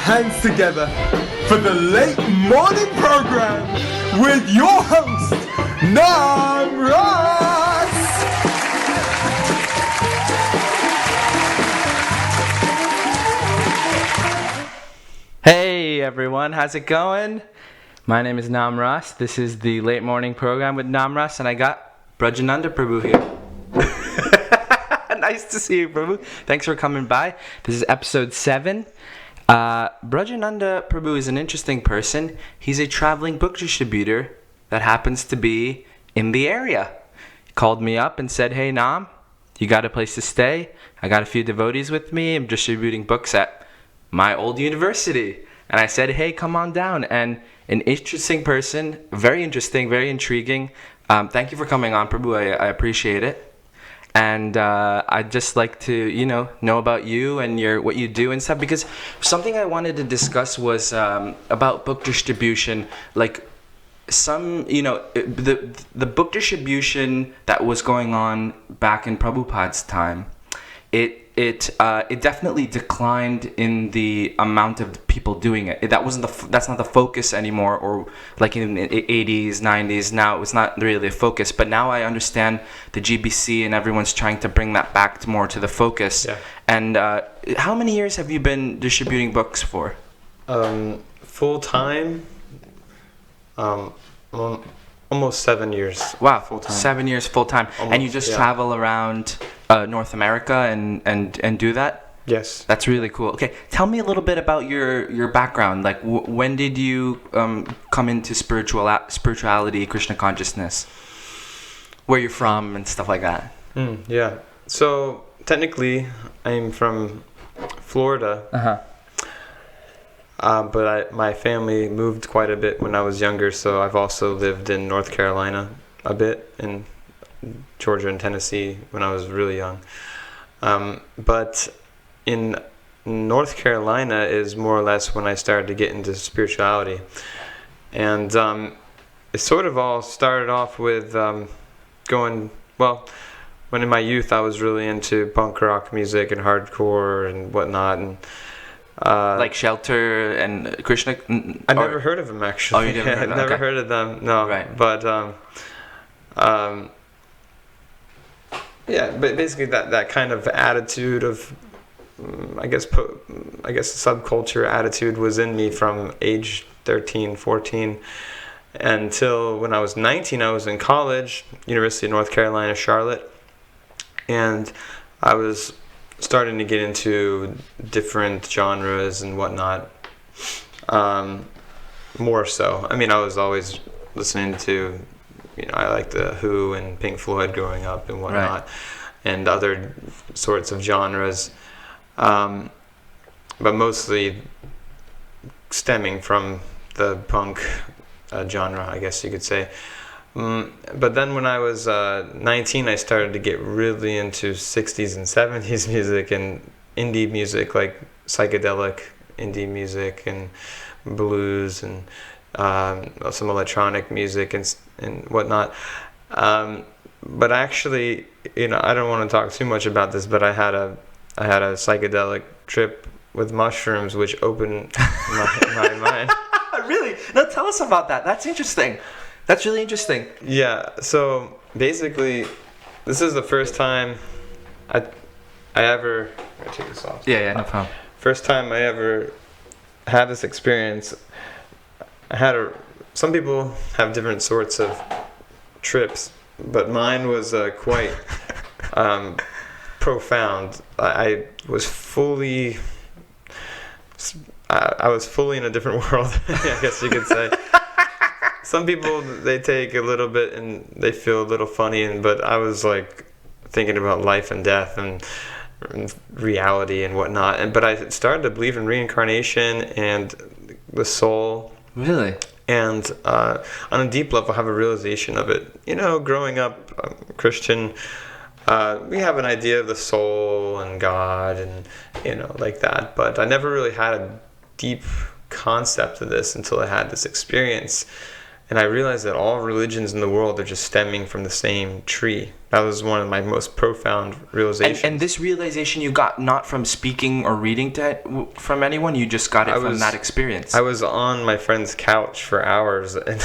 hands together for the late morning program with your host, Namarasa. Hey everyone, how's it going? My name is Namarasa. This is the late morning program with Namarasa, and I got Brajananda Prabhu here. Nice to see you, Prabhu. Thanks for coming by. This is episode 7. Brajananda Prabhu is an interesting person. He's a traveling book distributor that happens to be in the area. He called me up and said, "Hey Nam, you got a place to stay? I got a few devotees with me. I'm distributing books at my old university." And I said, "Hey, come on down." And an interesting person, very interesting, very intriguing. Thank you for coming on, Prabhu. I appreciate it. And I'd just like to, know about you and what you do and stuff. Because something I wanted to discuss was about book distribution. Like the book distribution that was going on back in Prabhupada's time, it definitely declined in the amount of people doing it. That's not the focus anymore, or like in the 80s, 90s. Now it's not really the focus. But now I understand the GBC and everyone's trying to bring that back more to the focus. Yeah. And how many years have you been distributing books for? Full time, almost 7 years. Wow, full time. 7 years full time. And you just travel around North America and do that? Yes. That's really cool. Okay, tell me a little bit about your background. Like, when did you come into spirituality, Krishna consciousness? Where you're from and stuff like that. Yeah. So technically, I'm from Florida. But my family moved quite a bit when I was younger, so I've also lived in North Carolina a bit, in Georgia and Tennessee when I was really young. But in North Carolina is more or less when I started to get into spirituality. And it sort of all started off with when in my youth I was really into punk rock music and hardcore and whatnot, and like Shelter and Krishna? I never heard of them, actually. Oh, you never heard of them? Never heard of them, no. Right. But but basically that kind of attitude of, I guess subculture attitude was in me from age 13, 14, until when I was 19. I was in college, University of North Carolina, Charlotte, and I was starting to get into different genres and whatnot, more so. I mean, I was always listening to, I liked The Who and Pink Floyd growing up and whatnot, right, and other sorts of genres, but mostly stemming from the punk genre, I guess you could say. But then when I was 19, I started to get really into 60s and 70s music and indie music, like psychedelic indie music and blues and some electronic music and whatnot. But actually, I don't want to talk too much about this, but I had a psychedelic trip with mushrooms, which opened my mind. Really? No, tell us about that. That's interesting. That's really interesting. Yeah, so basically, this is the first time I ever... I'm going to take this off. Yeah, no problem. First time I ever had this experience. Some people have different sorts of trips, but mine was quite profound. I was fully in a different world, I guess you could say. Some people, they take a little bit and they feel a little funny, but I was like thinking about life and death and reality and whatnot. But I started to believe in reincarnation and the soul. Really? And on a deep level, have a realization of it. Growing up Christian, we have an idea of the soul and God and, like that. But I never really had a deep concept of this until I had this experience. And I realized that all religions in the world are just stemming from the same tree. That was one of my most profound realizations. And this realization you got not from speaking or reading from anyone, you just got it from that experience. I was on my friend's couch for hours, and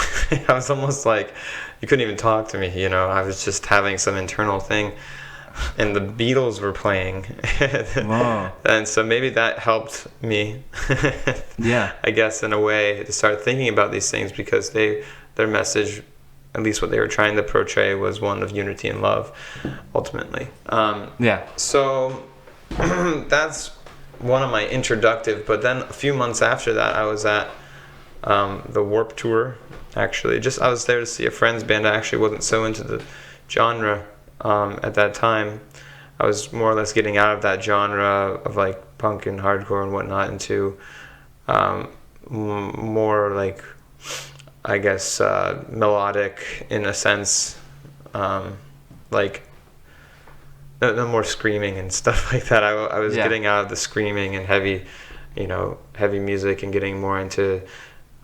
I was almost like, you couldn't even talk to me, you know. I was just having some internal thing. And the Beatles were playing. Wow. And so maybe that helped me, yeah, I guess, in a way, to start thinking about these things, because their message, at least what they were trying to portray, was one of unity and love, ultimately. So that's one of my introductive. But then a few months after that, I was at the Warped Tour, actually. I was there to see a friend's band. I actually wasn't so into the genre at that time. I was more or less getting out of that genre of like punk and hardcore and whatnot into more like, I guess, melodic in a sense, like no more screaming and stuff like that. I was getting out of the screaming and heavy music and getting more into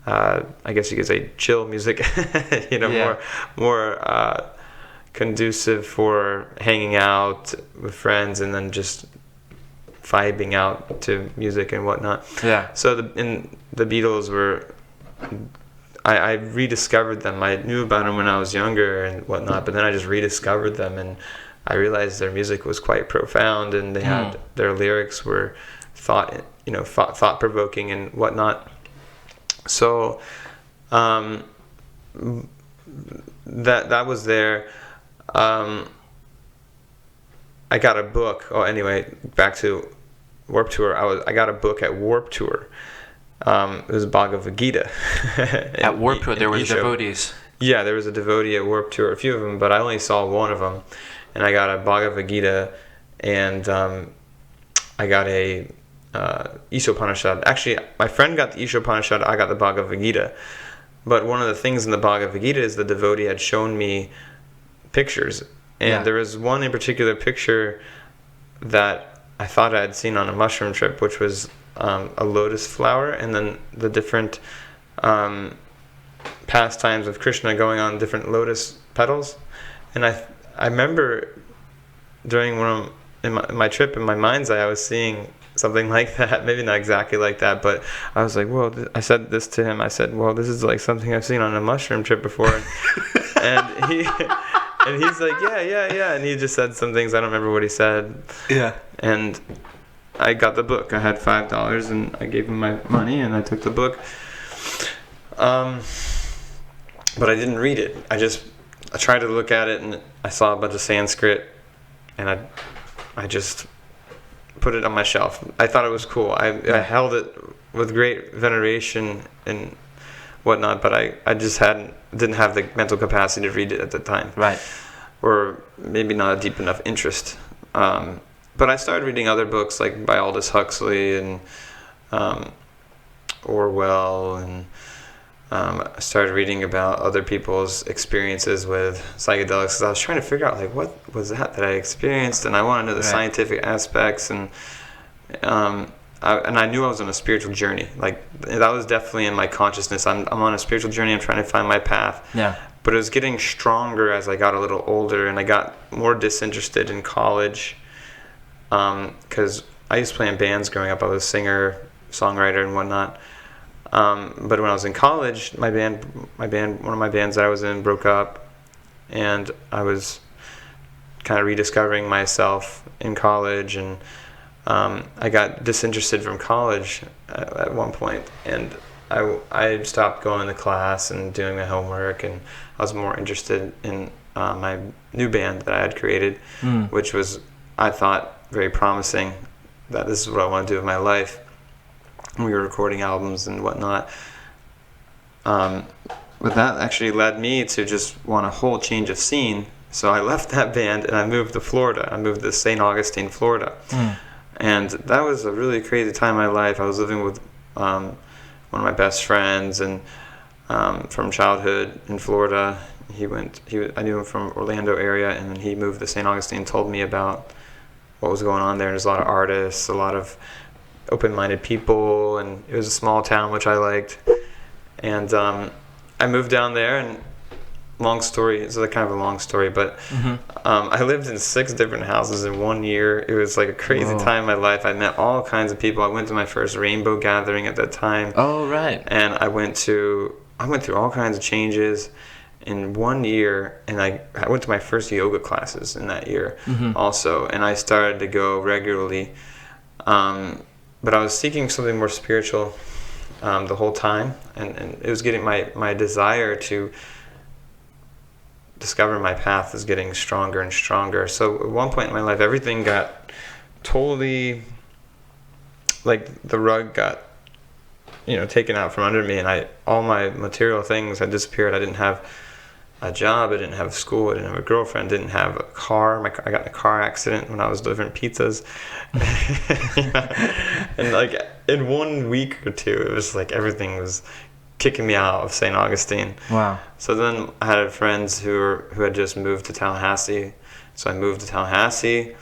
I guess you could say chill music, more conducive for hanging out with friends and then just vibing out to music and whatnot. Yeah. So the Beatles were, I rediscovered them. I knew about them when I was younger and whatnot, but then I just rediscovered them, and I realized their music was quite profound, and they had their lyrics were thought provoking and whatnot. So that was there. I got a book. Oh, anyway, back to Warped Tour. I got a book at Warped Tour. It was Bhagavad Gita. At Warped Tour, there were devotees. Yeah, there was a devotee at Warped Tour, a few of them, but I only saw one of them. And I got a Bhagavad Gita, and I got a Ishopanishad. Actually, my friend got the Ishopanishad, I got the Bhagavad Gita. But one of the things in the Bhagavad Gita is the devotee had shown me pictures. And there was one in particular picture that I thought I had seen on a mushroom trip, which was a lotus flower, and then the different pastimes of Krishna going on different lotus petals. And I remember during in my trip, in my mind's eye, I was seeing something like that. Maybe not exactly like that, but I was like, well, I said this to him. I said, well, this is like something I've seen on a mushroom trip before. And he's like, yeah. And he just said some things. I don't remember what he said. Yeah. And I got the book. I had $5 and I gave him my money and I took the book. But I didn't read it. I tried to look at it and I saw a bunch of Sanskrit and I just put it on my shelf. I thought it was cool. I held it with great veneration and whatnot, but I just didn't have the mental capacity to read it at the time. Right. Or maybe not a deep enough interest. But I started reading other books like by Aldous Huxley and Orwell, and I started reading about other people's experiences with psychedelics, because I was trying to figure out like what was that I experienced, and I want to know the scientific aspects, and I knew I was on a spiritual journey. Like that was definitely in my consciousness. I'm on a spiritual journey. I'm trying to find my path. Yeah. But it was getting stronger as I got a little older, and I got more disinterested in college. Because I used to play in bands growing up. I was a singer, songwriter, and whatnot. But when I was in college, one of my bands that I was in broke up, and I was kind of rediscovering myself in college, and I got disinterested from college at one point, and I stopped going to class and doing my homework, and I was more interested in my new band that I had created, which was, I thought, very promising, that this is what I want to do with my life. We were recording albums and whatnot. But that actually led me to just want a whole change of scene. So I left that band and I moved to Florida. I moved to St. Augustine, Florida. And that was a really crazy time in my life. I was living with one of my best friends and from childhood in Florida. I knew him from Orlando area, and then he moved to St. Augustine and told me about what was going on there. There's a lot of artists, a lot of open-minded people, and it was a small town, which I liked. And I moved down there, and long story. It's kind of a long story, but I lived in 6 different houses in 1 year. It was like a crazy time in my life. I met all kinds of people. I went to my first rainbow gathering at that time. Oh, right. And I went through all kinds of changes in 1 year, and I went to my first yoga classes in that year also, and I started to go regularly. But I was seeking something more spiritual the whole time, and it was getting my desire to discover my path was getting stronger and stronger. So at one point in my life, everything got totally, like the rug got, taken out from under me, and all my material things had disappeared. I didn't have a job, I didn't have school, I didn't have a girlfriend, didn't have a car. I got in a car accident when I was delivering pizzas. And like in 1 week or two, it was like everything was kicking me out of St. Augustine. Wow. So then I had friends who had just moved to Tallahassee. So I moved to Tallahassee.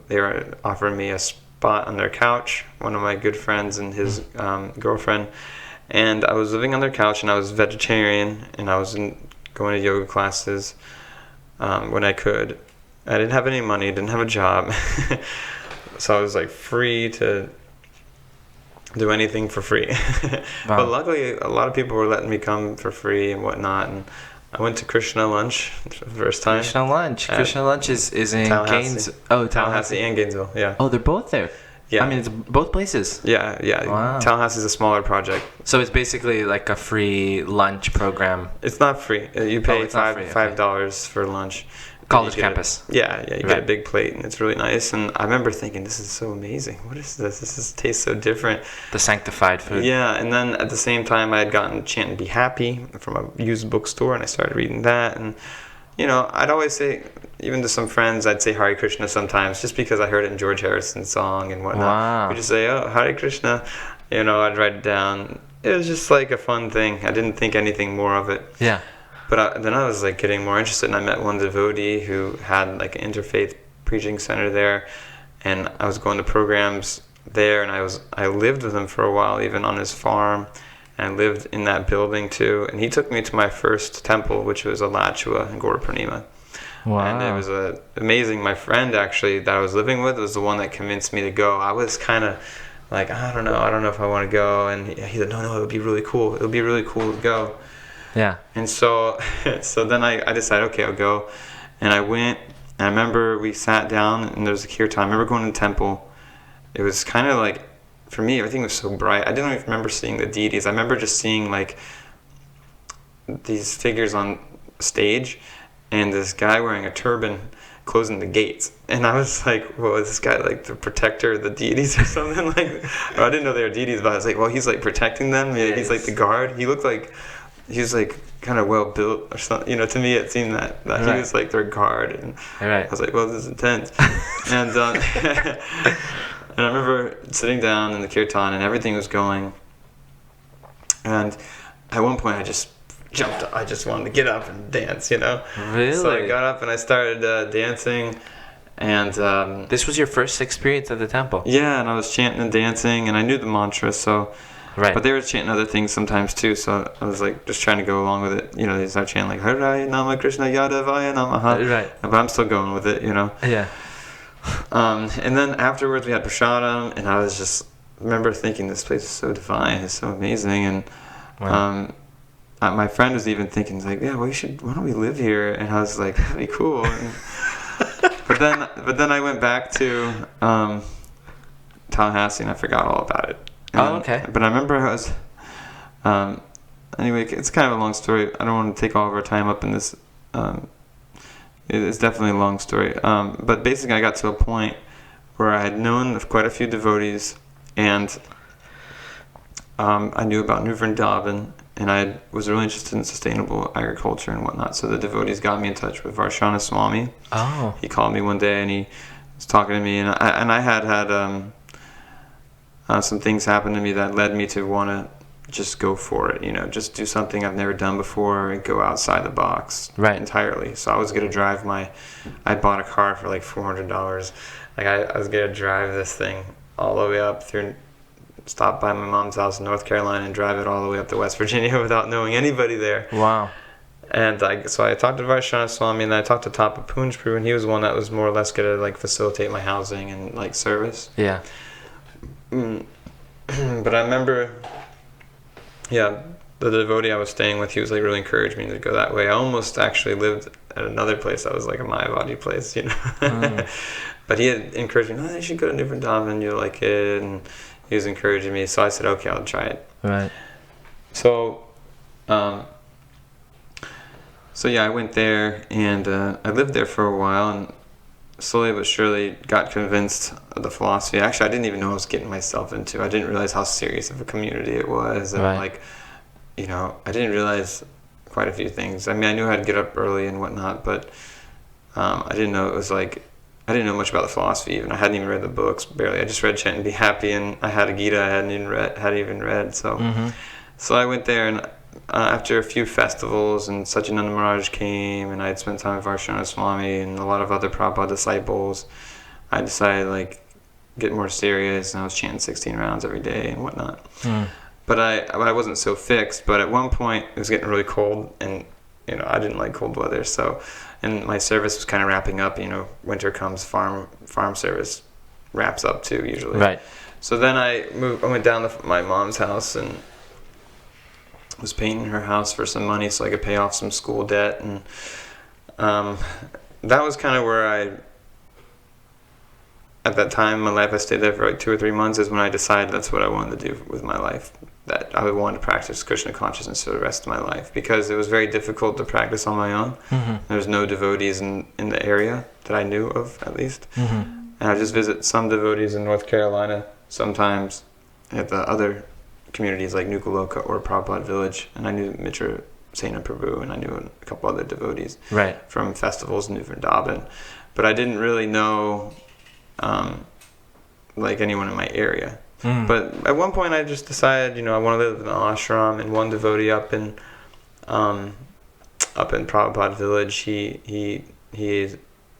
They were offering me a spot on their couch, one of my good friends and his girlfriend. And I was living on their couch, and I was vegetarian, and I was going to yoga classes when I could. I didn't have any money, didn't have a job. So I was like free to do anything for free. Wow. But luckily, a lot of people were letting me come for free and whatnot. And I went to Krishna lunch for the first time. Krishna lunch is in Gainesville. Oh, Tallahassee and Gainesville, yeah. Oh, they're both there. Yeah. I mean, it's both places. Yeah. Wow. Tallahassee's a smaller project. So it's basically like a free lunch program. It's not free. You pay it's not free, $5 for lunch. College campus. You get a big plate, and it's really nice. And I remember thinking, this is so amazing. What is this? This tastes so different. The sanctified food. Yeah, and then at the same time, I had gotten Chant and Be Happy from a used bookstore, and I started reading that. And, I'd always say, even to some friends, I'd say Hare Krishna sometimes, just because I heard it in George Harrison's song and whatnot. Wow. We'd just say, oh, Hare Krishna. I'd write it down. It was just like a fun thing. I didn't think anything more of it. Yeah. But then I was like getting more interested, and I met one devotee who had like an interfaith preaching center there, and I was going to programs there, and I lived with him for a while, even on his farm, and I lived in that building too. And he took me to my first temple, which was Alachua in Gaura Purnima. Wow. And it was amazing. My friend actually that I was living with was the one that convinced me to go. I was kind of like, I don't know if I want to go, and he said, no, it would be really cool. It would be really cool to go. Yeah. And so then I decided, okay, I'll go. And I went, and I remember we sat down, and there was a kirtan. I remember going to the temple. It was kind of like, for me, everything was so bright. I didn't even remember seeing the deities. I remember just seeing like these figures on stage, and this guy wearing a turban closing the gates. And I was like, well, is this guy like the protector of the deities or something? Or I didn't know they were deities, but I was like, well, he's like protecting them. Yeah, he's like the guard. He looked like he was like kind of well built or something. To me it seemed that he was like their guard, and I was like, well, this is intense. And and I remember sitting down in the kirtan, and everything was going, and at one point I just jumped. I just wanted to get up and dance, Really? So I got up and I started dancing, and this was your first experience at the temple? Yeah, and I was chanting and dancing, and I knew the mantra, so. Right. But they were chanting other things sometimes too, so I was like just trying to go along with it. They start chanting like Hare Nama Krishna Yadavaya Namaha. Right. But I'm still going with it, Yeah. And then afterwards we had prasadam, and I was just remember thinking this place is so divine, it's so amazing, and wow. My friend was even thinking like, yeah, why don't we live here? And I was like, that'd be cool. but then I went back to Tallahassee, and I forgot all about it. Okay. But I remember I was, anyway, it's kind of a long story. I don't want to take all of our time up in this. It's definitely a long story. But basically I got to a point where I had known of quite a few devotees, and I knew about New Vrindavan, and I was really interested in sustainable agriculture and whatnot. So the devotees got me in touch with Varshana Swami. Oh. He called me one day, and he was talking to me, and I had some things happened to me that led me to want to just go for it, just do something I've never done before and go outside the box entirely. So I was going to drive I bought a car for like $400. Like I was going to drive this thing all the way up through stop by my mom's house in North Carolina and drive it all the way up to West Virginia without knowing anybody there. Wow. And so I talked to Vaishnava Swami, and I talked to Tapa Poonj Prabhu, and he was the one that was more or less going to like facilitate my housing and like service. Yeah. But I remember, the devotee I was staying with, he was like really encouraged me to go that way. I almost actually lived at another place that was like a Mayavadi place, you know. But he had encouraged me, you should go to New Vrindavan, you'll like it, and he was encouraging me. So I said, okay, I'll try it. Right. So, I went there, and I lived there for a while, and slowly but surely got convinced of the philosophy. Actually, I didn't even know what I was getting myself into. I didn't realize how serious of a community it was, and like, you know, I didn't realize quite a few things. I mean, I knew how to get up early and whatnot, but I didn't know it was like, I didn't know much about the philosophy even. I hadn't even read the books, barely. I just read Chant and Be Happy, and I had a Gita I hadn't even read. So, so I went there, and after a few festivals, and Satyananda Maharaj came, and I had spent time with Vaishnava Swami and a lot of other Prabhupada disciples, I decided like get more serious, and I was chanting 16 rounds every day and whatnot. But I wasn't so fixed. But at one point, it was getting really cold, and you know, I didn't like cold weather. So, and my service was kind of wrapping up. You know, winter comes, farm service wraps up too usually. Right. So then I went down to my mom's house and was painting her house for some money so I could pay off some school debt, and that was kind of where at that time in my life, I stayed there for like 2 or 3 months, is when I decided that's what I wanted to do with my life, that I wanted to practice Krishna consciousness for the rest of my life, because it was very difficult to practice on my own. There was no devotees in the area that I knew of, at least. And I just visit some devotees in North Carolina sometimes at the other communities like Nukaloka or Prabhupada Village, and I knew Mitra Sena Prabhu, and I knew a couple other devotees from festivals in New Vrindavan, but I didn't really know like anyone in my area. But at one point I just decided, you know, I want to live in an ashram, and one devotee up in Prabhupada Village, he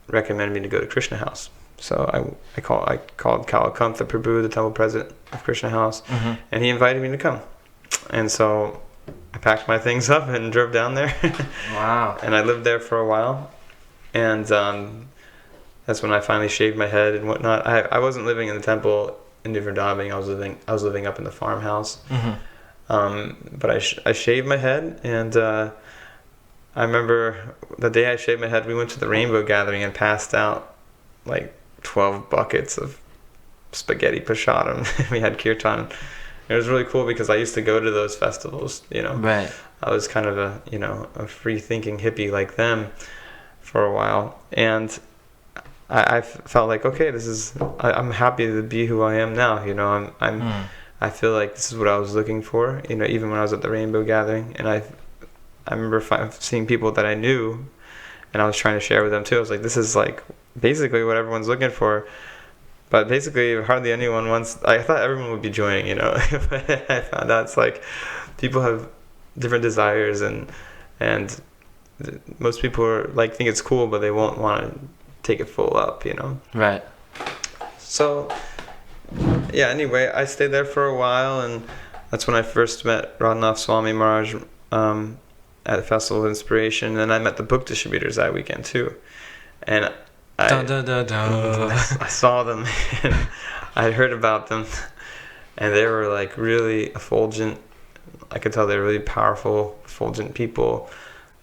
recommended me to go to Krishna House. So I called Kalakantha Prabhu, the temple president of Krishna House, and he invited me to come. And so I packed my things up and drove down there. Wow. And I lived there for a while. And that's when I finally shaved my head and whatnot. I wasn't living in the temple in New Vrindavan. I was living up in the farmhouse. But I shaved my head, and I remember the day I shaved my head, we went to the Rainbow Gathering and passed out like 12 buckets of spaghetti prasadam. We had kirtan. It was really cool because I used to go to those festivals, you know. Right. I was kind of a free-thinking hippie like them for a while, and I felt like, okay, I'm happy to be who I am now, you know. I feel like this is what I was looking for, you know, even when I was at the Rainbow Gathering, and I remember seeing people that I knew, and I was trying to share with them too. I was like, this is like basically what everyone's looking for, but basically hardly anyone wants. I thought everyone would be joining, you know. But I found out it's like people have different desires, and most people are like think it's cool, but they won't want to take it full up, you know. Right. So yeah, anyway, I stayed there for a while, and that's when I first met Radhanath Swami Maharaj at the Festival of Inspiration, and then I met the book distributors that weekend too, and I saw them, and I heard about them, and they were like really effulgent. I could tell they were really powerful, effulgent people,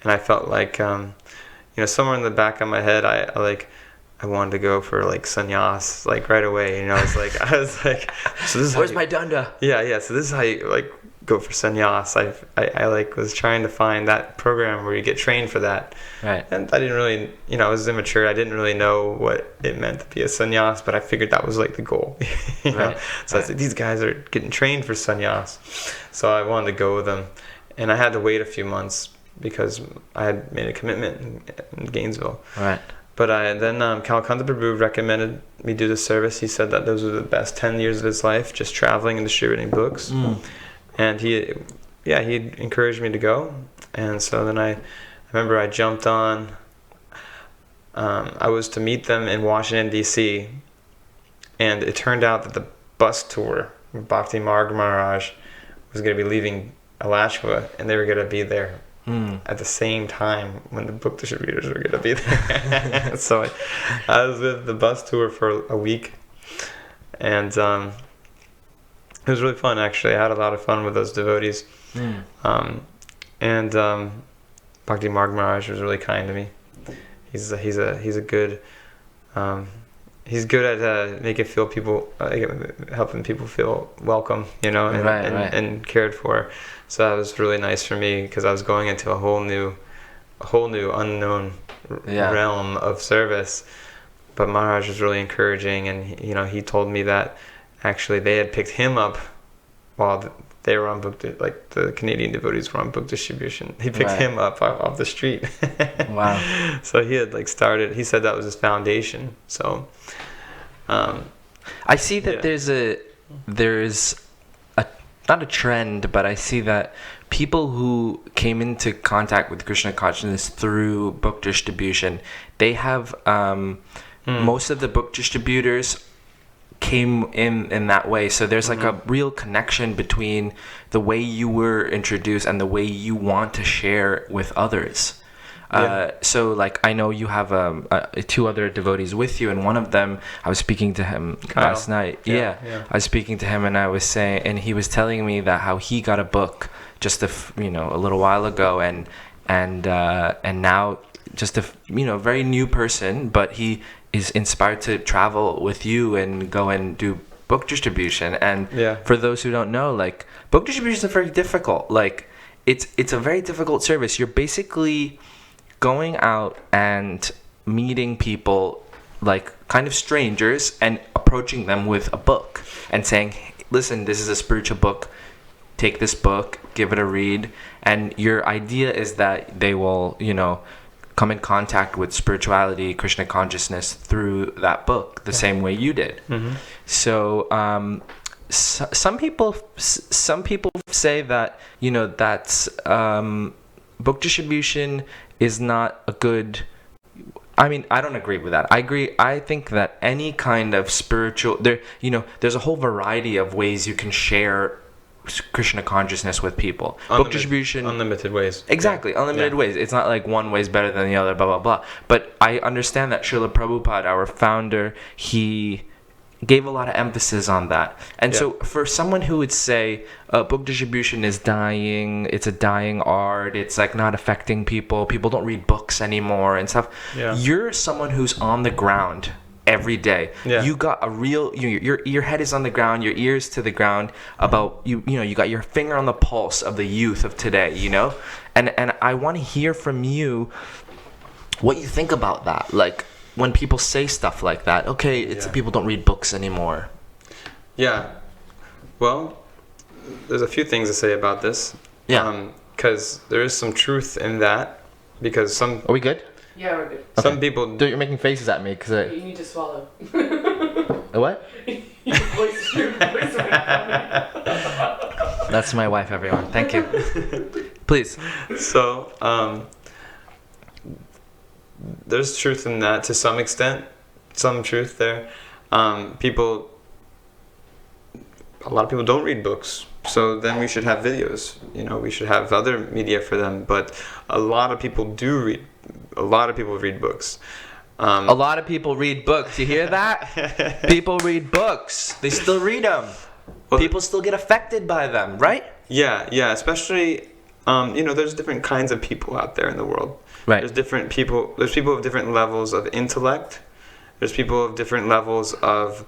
and I felt like somewhere in the back of my head, I wanted to go for like sannyas like right away, you know. I was like, so this is where's my danda? Yeah. So this is how you like go for sannyas. I like was trying to find that program where you get trained for that. Right. And I didn't really, I was immature. I didn't really know what it meant to be a sannyas, but I figured that was like the goal. You know? Right. So I was like, these guys are getting trained for sannyas. So I wanted to go with them, and I had to wait a few months because I had made a commitment in Gainesville. Right. But then Kalakantha Prabhu recommended me do this service. He said that those were the best 10 years of his life, just traveling and distributing books. And he encouraged me to go. And so then I remember I jumped on. I was to meet them in Washington, D.C. And it turned out that the bus tour Bhakti Marg Maharaj was going to be leaving Alachua, and they were going to be there at the same time when the book distributors were going to be there. So I was with the bus tour for a week, and it was really fun, actually. I had a lot of fun with those devotees. Bhakti Marg Maharaj was really kind to me. He's a good he's good at making helping people feel welcome, and cared for. So that was really nice for me, because I was going into a whole new unknown realm of service. But Maharaj was really encouraging, and he told me that actually they had picked him up while they were on like the Canadian devotees were on book distribution. He picked him up off the street. Wow. So he had started. He said that was his foundation. So I see that there's not a trend, but I see that people who came into contact with Krishna consciousness through book distribution, they have most of the book distributors came in that way. So there's like a real connection between the way you were introduced and the way you want to share with others. So I know you have two other devotees with you, and one of them, I was speaking to him last night. I was speaking to him, and I was saying, and he was telling me that how he got a book just a little while ago, and now just a very new person, but he is inspired to travel with you and go and do book distribution. And for those who don't know, book distribution is very difficult. It's a very difficult service. You're basically going out and meeting people, kind of strangers, and approaching them with a book and saying, listen, this is a spiritual book, take this book, give it a read. And your idea is that they will come in contact with spirituality, Krishna consciousness through that book, the same way you did. So some people say that that's book distribution is not a good. I mean, I don't agree with that. I think that any kind of spiritual there's a whole variety of ways you can share Krishna consciousness with people. Book distribution, unlimited ways. Exactly, unlimited ways. It's not like one way is better than the other, blah blah blah. But I understand that Srila Prabhupada, our founder, he gave a lot of emphasis on that. And so for someone who would say book distribution is dying, it's a dying art, it's not affecting people don't read books anymore and stuff, you're someone who's on the ground every day. You got a real your head is on the ground, your ears to the ground, about you got your finger on the pulse of the youth of today, and I want to hear from you what you think about that. When people say stuff like that, people don't read books anymore. Well, there's a few things to say about this. Because there is some truth in that. Because some. Are we good? Yeah, we're good. Some people. Dude, you're making faces at me because You need to swallow. A what? Your voice went down. That's my wife, everyone. Thank you. Please. So, there's truth in that to some extent. Some truth there. A lot of people don't read books. So then we should have videos. We should have other media for them. But a lot of people do read. A lot of people read books. A lot of people read books. You hear that? People read books. They still read them. Well, people still get affected by them, right? Yeah. Especially, there's different kinds of people out there in the world. Right. There's different people. There's people of different levels of intellect. There's people of different levels of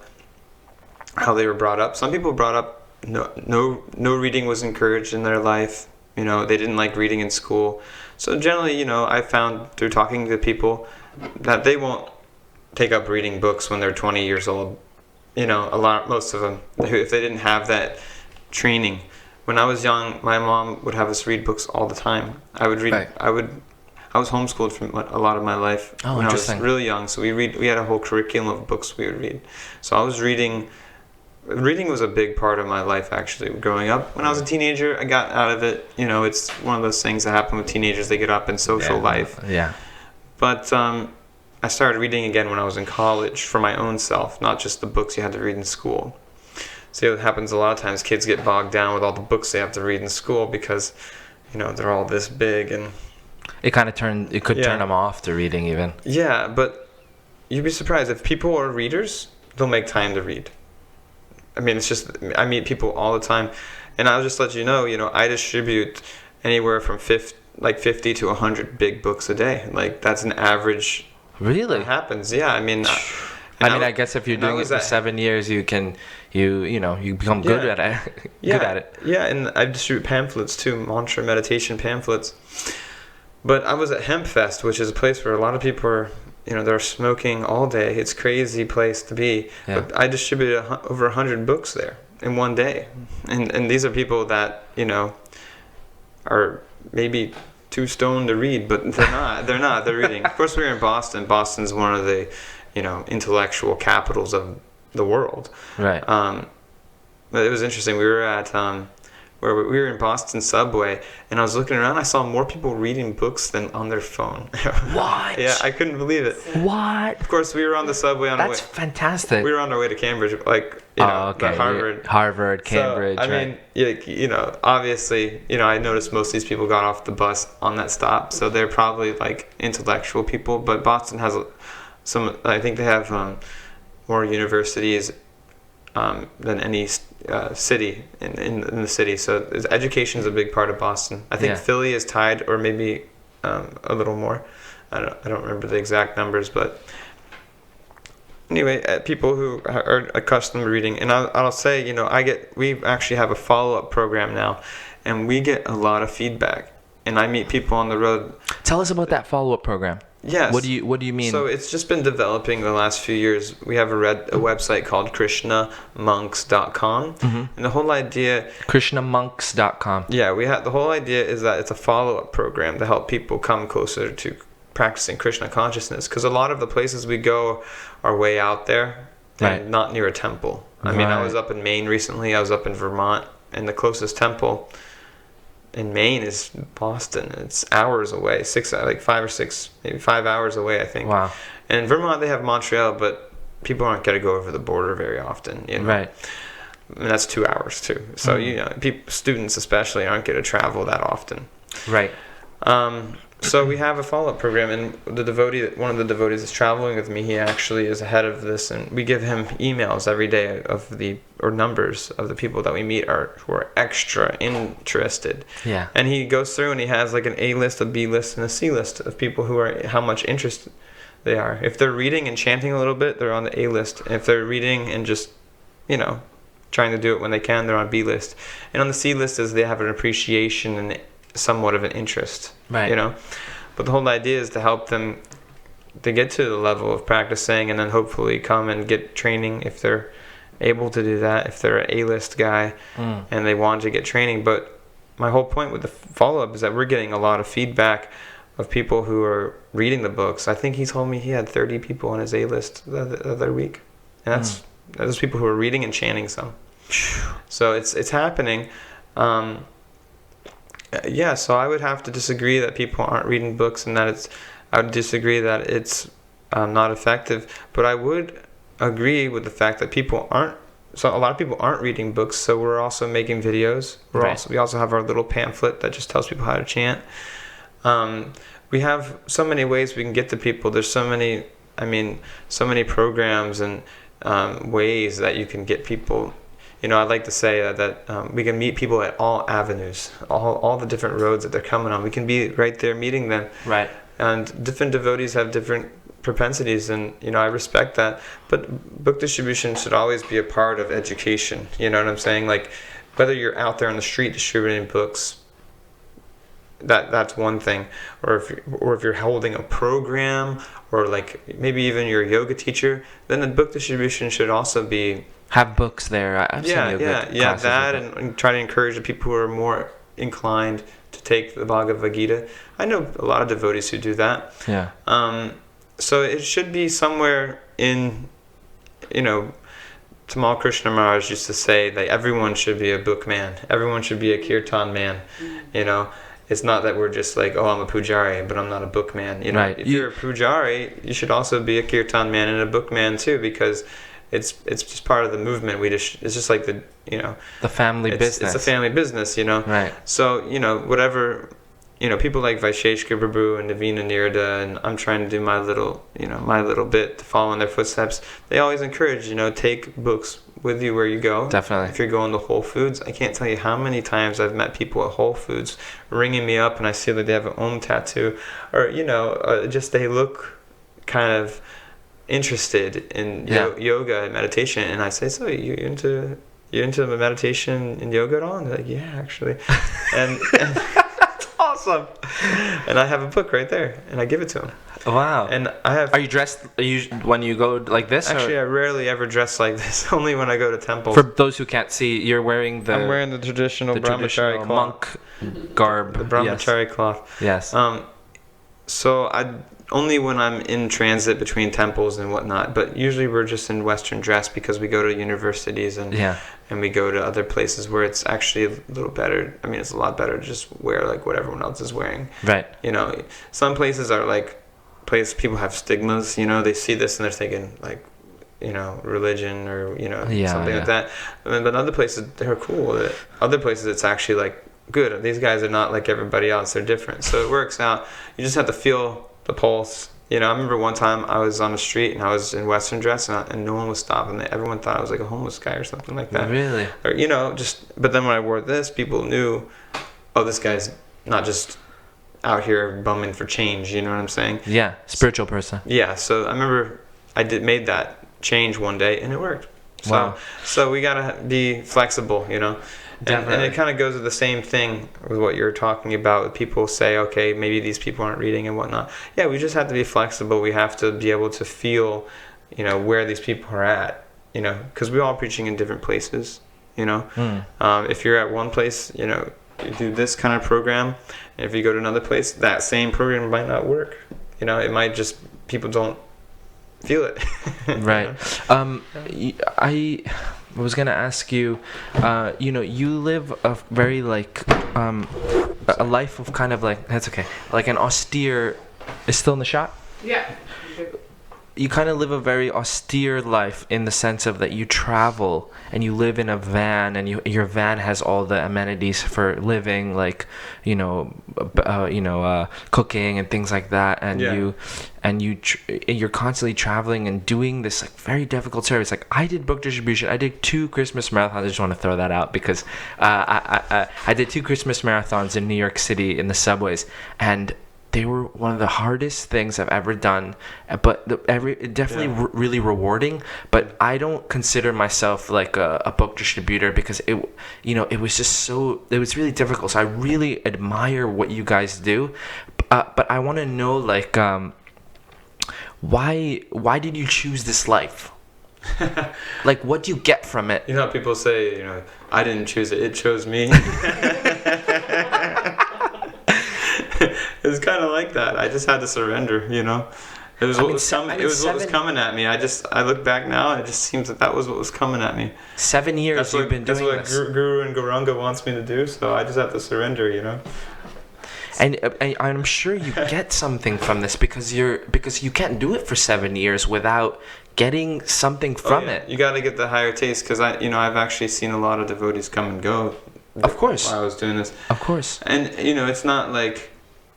how they were brought up. Some people were brought up no reading was encouraged in their life. They didn't like reading in school. So generally, I found through talking to people that they won't take up reading books when they're 20 years old. Most of them, if they didn't have that training. When I was young, my mom would have us read books all the time. I would read. Right. I was homeschooled for a lot of my life when I was really young. So we had a whole curriculum of books we would read. So I was reading. Reading was a big part of my life, actually, growing up. When I was a teenager, I got out of it. It's one of those things that happen with teenagers. They get up in social life. Yeah. But I started reading again when I was in college for my own self, not just the books you had to read in school. see what happens a lot of times. Kids get bogged down with all the books they have to read in school because, they're all this big and. It could turn them off to reading even. Yeah, but you'd be surprised if people are readers, they'll make time to read. I mean, it's just I meet people all the time, and I'll just let you know. I distribute anywhere from 50 to 100 big books a day. Like that's an average. Really? That happens. Yeah, I mean. I guess if you're doing it for 7 years, you can, you become good at it. Good at it. Yeah, and I distribute pamphlets too, mantra meditation pamphlets. But I was at Hemp Fest, which is a place where a lot of people are, they're smoking all day. It's a crazy place to be. Yeah. But I distributed over 100 books there in one day. And these are people that, are maybe too stoned to read, but they're not. They're reading. Of course, we're in Boston. Boston's one of the, intellectual capitals of the world. Right. But it was interesting. We were at where we were in Boston subway, and I was looking around. I saw more people reading books than on their phone. What? Yeah, I couldn't believe it. What? Of course, we were on the subway on our way. That's fantastic. We were on our way to Cambridge, Harvard, Cambridge. So, I mean, obviously, I noticed most of these people got off the bus on that stop, so they're probably like intellectual people. But Boston has some. I think they have more universities than any city in the city. So education is a big part of Boston. I think Philly is tied, or maybe a little more. I don't remember the exact numbers, but anyway, people who are accustomed to reading, and I'll say, we actually have a follow-up program now, and we get a lot of feedback. And I meet people on the road. Tell us about that follow-up program. Yes. What do you mean? So it's just been developing the last few years. We have a website called KrishnaMonks.com, and the whole idea. KrishnaMonks.com. Yeah, the whole idea is that it's a follow-up program to help people come closer to practicing Krishna consciousness. Because a lot of the places we go are way out there and not near a temple. I mean, I was up in Maine recently. I was up in Vermont, and the closest temple in Maine is Boston. It's hours away, 5 or 6, maybe 5 hours away, I think. Wow. And in Vermont, they have Montreal, but people aren't going to go over the border very often. Right. And that's 2 hours too. So students especially aren't going to travel that often. Right. So we have a follow-up program, and one of the devotees is traveling with me. He actually is ahead of this, and we give him emails every day or numbers of the people that we meet who are extra interested. Yeah. And he goes through and he has like an A list, a B list, and a C list of people who are how much interest they are. If they're reading and chanting a little bit, they're on the A list. And if they're reading and just, trying to do it when they can, they're on B list. And on the C list is they have an appreciation and somewhat of an interest. Right. But the whole idea is to help them to get to the level of practicing, and then hopefully come and get training if they're able to do that, if they're an A-list guy and they want to get training. But my whole point with the follow-up is that we're getting a lot of feedback of people who are reading the books. I think he told me he had 30 people on his A-list the other week. And that's those people who are reading and chanting some. So it's happening. So I would have to disagree that people aren't reading books, and that I would disagree that it's not effective. But I would agree with the fact that a lot of people aren't reading books. So we're also making videos. We also have our little pamphlet that just tells people how to chant. We have so many ways we can get to people. There's so many programs and ways that you can get people. I'd like to say that we can meet people at all avenues, all the different roads that they're coming on. We can be right there meeting them. Right. And different devotees have different propensities, and I respect that. But book distribution should always be a part of education. You know what I'm saying? Like, whether you're out there on the street distributing books, that's one thing, or if you're holding a program, or like maybe even you're a yoga teacher, then the book distribution should also be. Have books there. I've seen yoga classes that, and try to encourage the people who are more inclined to take the Bhagavad Gita. I know a lot of devotees who do that. Yeah. So it should be somewhere in, Tamal Krishna Maharaj used to say that everyone should be a book man. Everyone should be a kirtan man. It's not that we're just like, I'm a pujari, but I'm not a book man. Right. If you're a pujari, you should also be a kirtan man and a book man too, because it's just part of the movement. It's just like the The family business. It's a family business, Right. So whatever. People like Vaisheshika Prabhu and Navina Nirda, and I'm trying to do my little bit to follow in their footsteps. They always encourage, take books with you where you go. Definitely. If you're going to Whole Foods, I can't tell you how many times I've met people at Whole Foods ringing me up, and I see that they have an Om tattoo, or just they look kind of interested in yoga and meditation, and I say, so you're into meditation and yoga at all? And they're like, yeah, actually, and awesome. And I have a book right there, and I give it to him. Wow. And I have. Are you dressed? When you go like this? Actually, I rarely ever dress like this. Only when I go to temples. For those who can't see, you're wearing I'm wearing the traditional brahmachari cloth. Monk garb. The brahmachari cloth. Yes. So I only when I'm in transit between temples and whatnot. But usually we're just in Western dress because we go to universities and we go to other places where it's actually a little better. I mean, it's a lot better to just wear like what everyone else is wearing. Right. Some places are like people have stigmas. They see this and they're thinking like, religion or something like that. But other places they're cool with it. Other places it's actually like good. These guys are not like everybody else. They're different. So it works out. You just have to feel the pulse. I remember one time I was on the street and I was in Western dress and no one was stopping. Everyone thought I was like a homeless guy or something like that. Really? Or but then when I wore this, people knew, oh, this guy's not just out here bumming for change. You know what I'm saying? Yeah, spiritual person. Yeah. So I remember I made that change one day and it worked. Wow. So we gotta be flexible. And it kind of goes with the same thing with what you're talking about. People say, okay, maybe these people aren't reading and whatnot. Yeah, we just have to be flexible. We have to be able to feel, where these people are at, because we're all preaching in different places, If you're at one place, you do this kind of program. And if you go to another place, that same program might not work. It might just, people don't feel it. Right. I was gonna ask you, you live a very a life of kind of that's okay, like an austere. Is still in the shot? Yeah. You kind of live a very austere life in the sense of that you travel and you live in a van and your van has all the amenities for living, cooking and things like that, and you're constantly traveling and doing this very difficult service. Like I did book distribution. I did 2 Christmas marathons. I just want to throw that out because I did 2 Christmas marathons in New York City in the subways, and they were one of the hardest things I've ever done, but definitely really rewarding. But I don't consider myself like a book distributor because it was really difficult. So I really admire what you guys do, but I want to know why did you choose this life? What do you get from it? People say, I didn't choose it; it chose me. It was kind of like that. I just had to surrender, It was what was coming at me. I look back now, and it just seems that was what was coming at me. 7 years you've been doing this. That's what Guru and Gauranga wants me to do, so I just have to surrender, And I'm sure you get something from this because you can't do it for 7 years without getting something from it. You got to get the higher taste because I've actually seen a lot of devotees come and go. Of course. While I was doing this. Of course. And it's not like,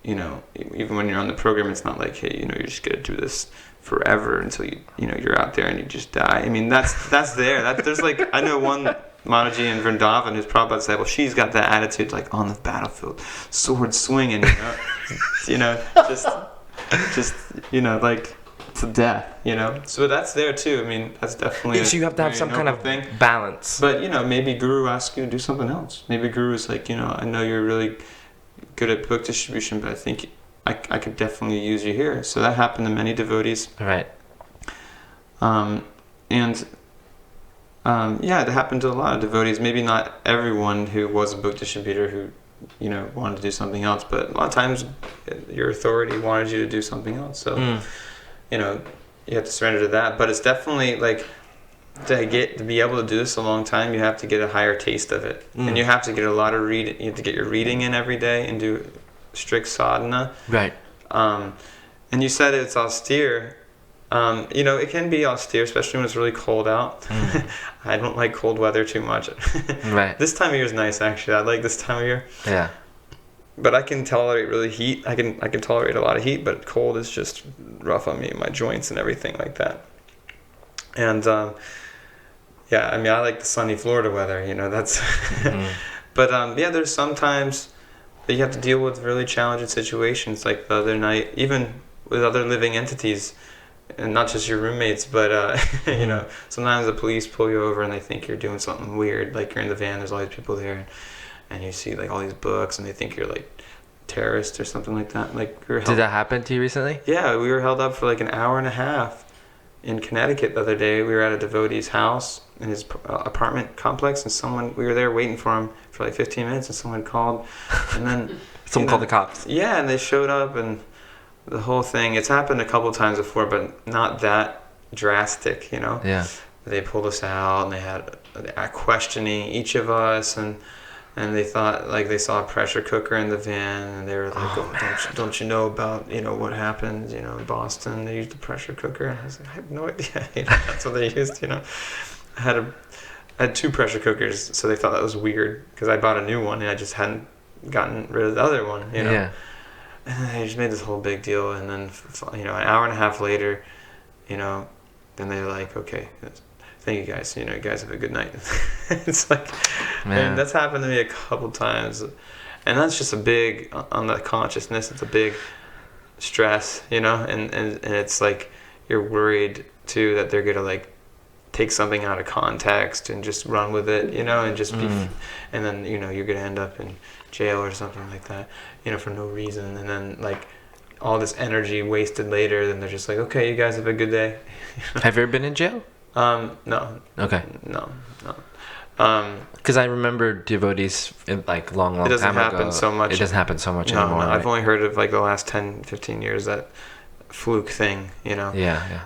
even when you're on the program, it's not like, hey, you're just gonna do this forever until you're out there and you just die. I mean, that's there. There's I know one Mataji in Vrindavan who's Prabhupada said, well, she's got that attitude on the battlefield, sword swinging, just to death, So that's there too. I mean, that's definitely. So you have to have some kind of thing. Balance. But maybe Guru asks you to do something else. Maybe Guru is I know you're really good at book distribution, but I think I could definitely use you here. So that happened to many devotees. Right. It happened to a lot of devotees. Maybe not everyone who was a book distributor who, wanted to do something else, but a lot of times your authority wanted you to do something else. So, you have to surrender to that. But it's definitely to be able to do this a long time, you have to get a higher taste of it, and you have to get a lot of reading. You have to get your reading in every day and do strict sadhana. Right. And you said it's austere. It can be austere, especially when it's really cold out. I don't like cold weather too much. Right. This time of year is nice, actually. I like this time of year. Yeah. But I can tolerate really heat. I can tolerate a lot of heat, but cold is just rough on me, my joints and everything like that. And I like the sunny Florida weather. That's. But there's sometimes that you have to deal with really challenging situations. Like the other night, even with other living entities, and not just your roommates, but sometimes the police pull you over and they think you're doing something weird. Like you're in the van, there's all these people there. And you see like all these books, and they think you're like terrorist or something like that. Like Did that happen to you recently? Yeah, we were held up for like an hour and a half in Connecticut the other day. We were at a devotee's house in his apartment complex, and we were there waiting for him for like 15 minutes, and someone called, and then Someone called the cops. Yeah, and they showed up, and the whole thing. It's happened a couple times before, but not that drastic, Yeah. They pulled us out, and they had questioning each of us, and they thought like they saw a pressure cooker in the van, and they were like, don't you know about what happened in Boston? They used the pressure cooker. And I was like, I have no idea. That's what they used. I had 2 pressure cookers, so they thought that was weird because I bought a new one and I just hadn't gotten rid of the other one. Yeah. And they just made this whole big deal, and then an hour and a half later, then they're like, okay. Thank you guys. You guys have a good night. It's like, and that's happened to me a couple times, and that's just a big on the consciousness. It's a big stress, and it's like you're worried too that they're gonna like take something out of context and just run with it, and just be, and then you're gonna end up in jail or something like that, for no reason, and then like all this energy wasted later. Then they're just like, okay, you guys have a good day. Have you ever been in jail? No. Okay. No. Because I remember devotees in like long time ago. It doesn't happen so much. It doesn't happen so much No, anymore. no. Right? I've only heard of like the last 10, 15 years, that fluke thing, Yeah.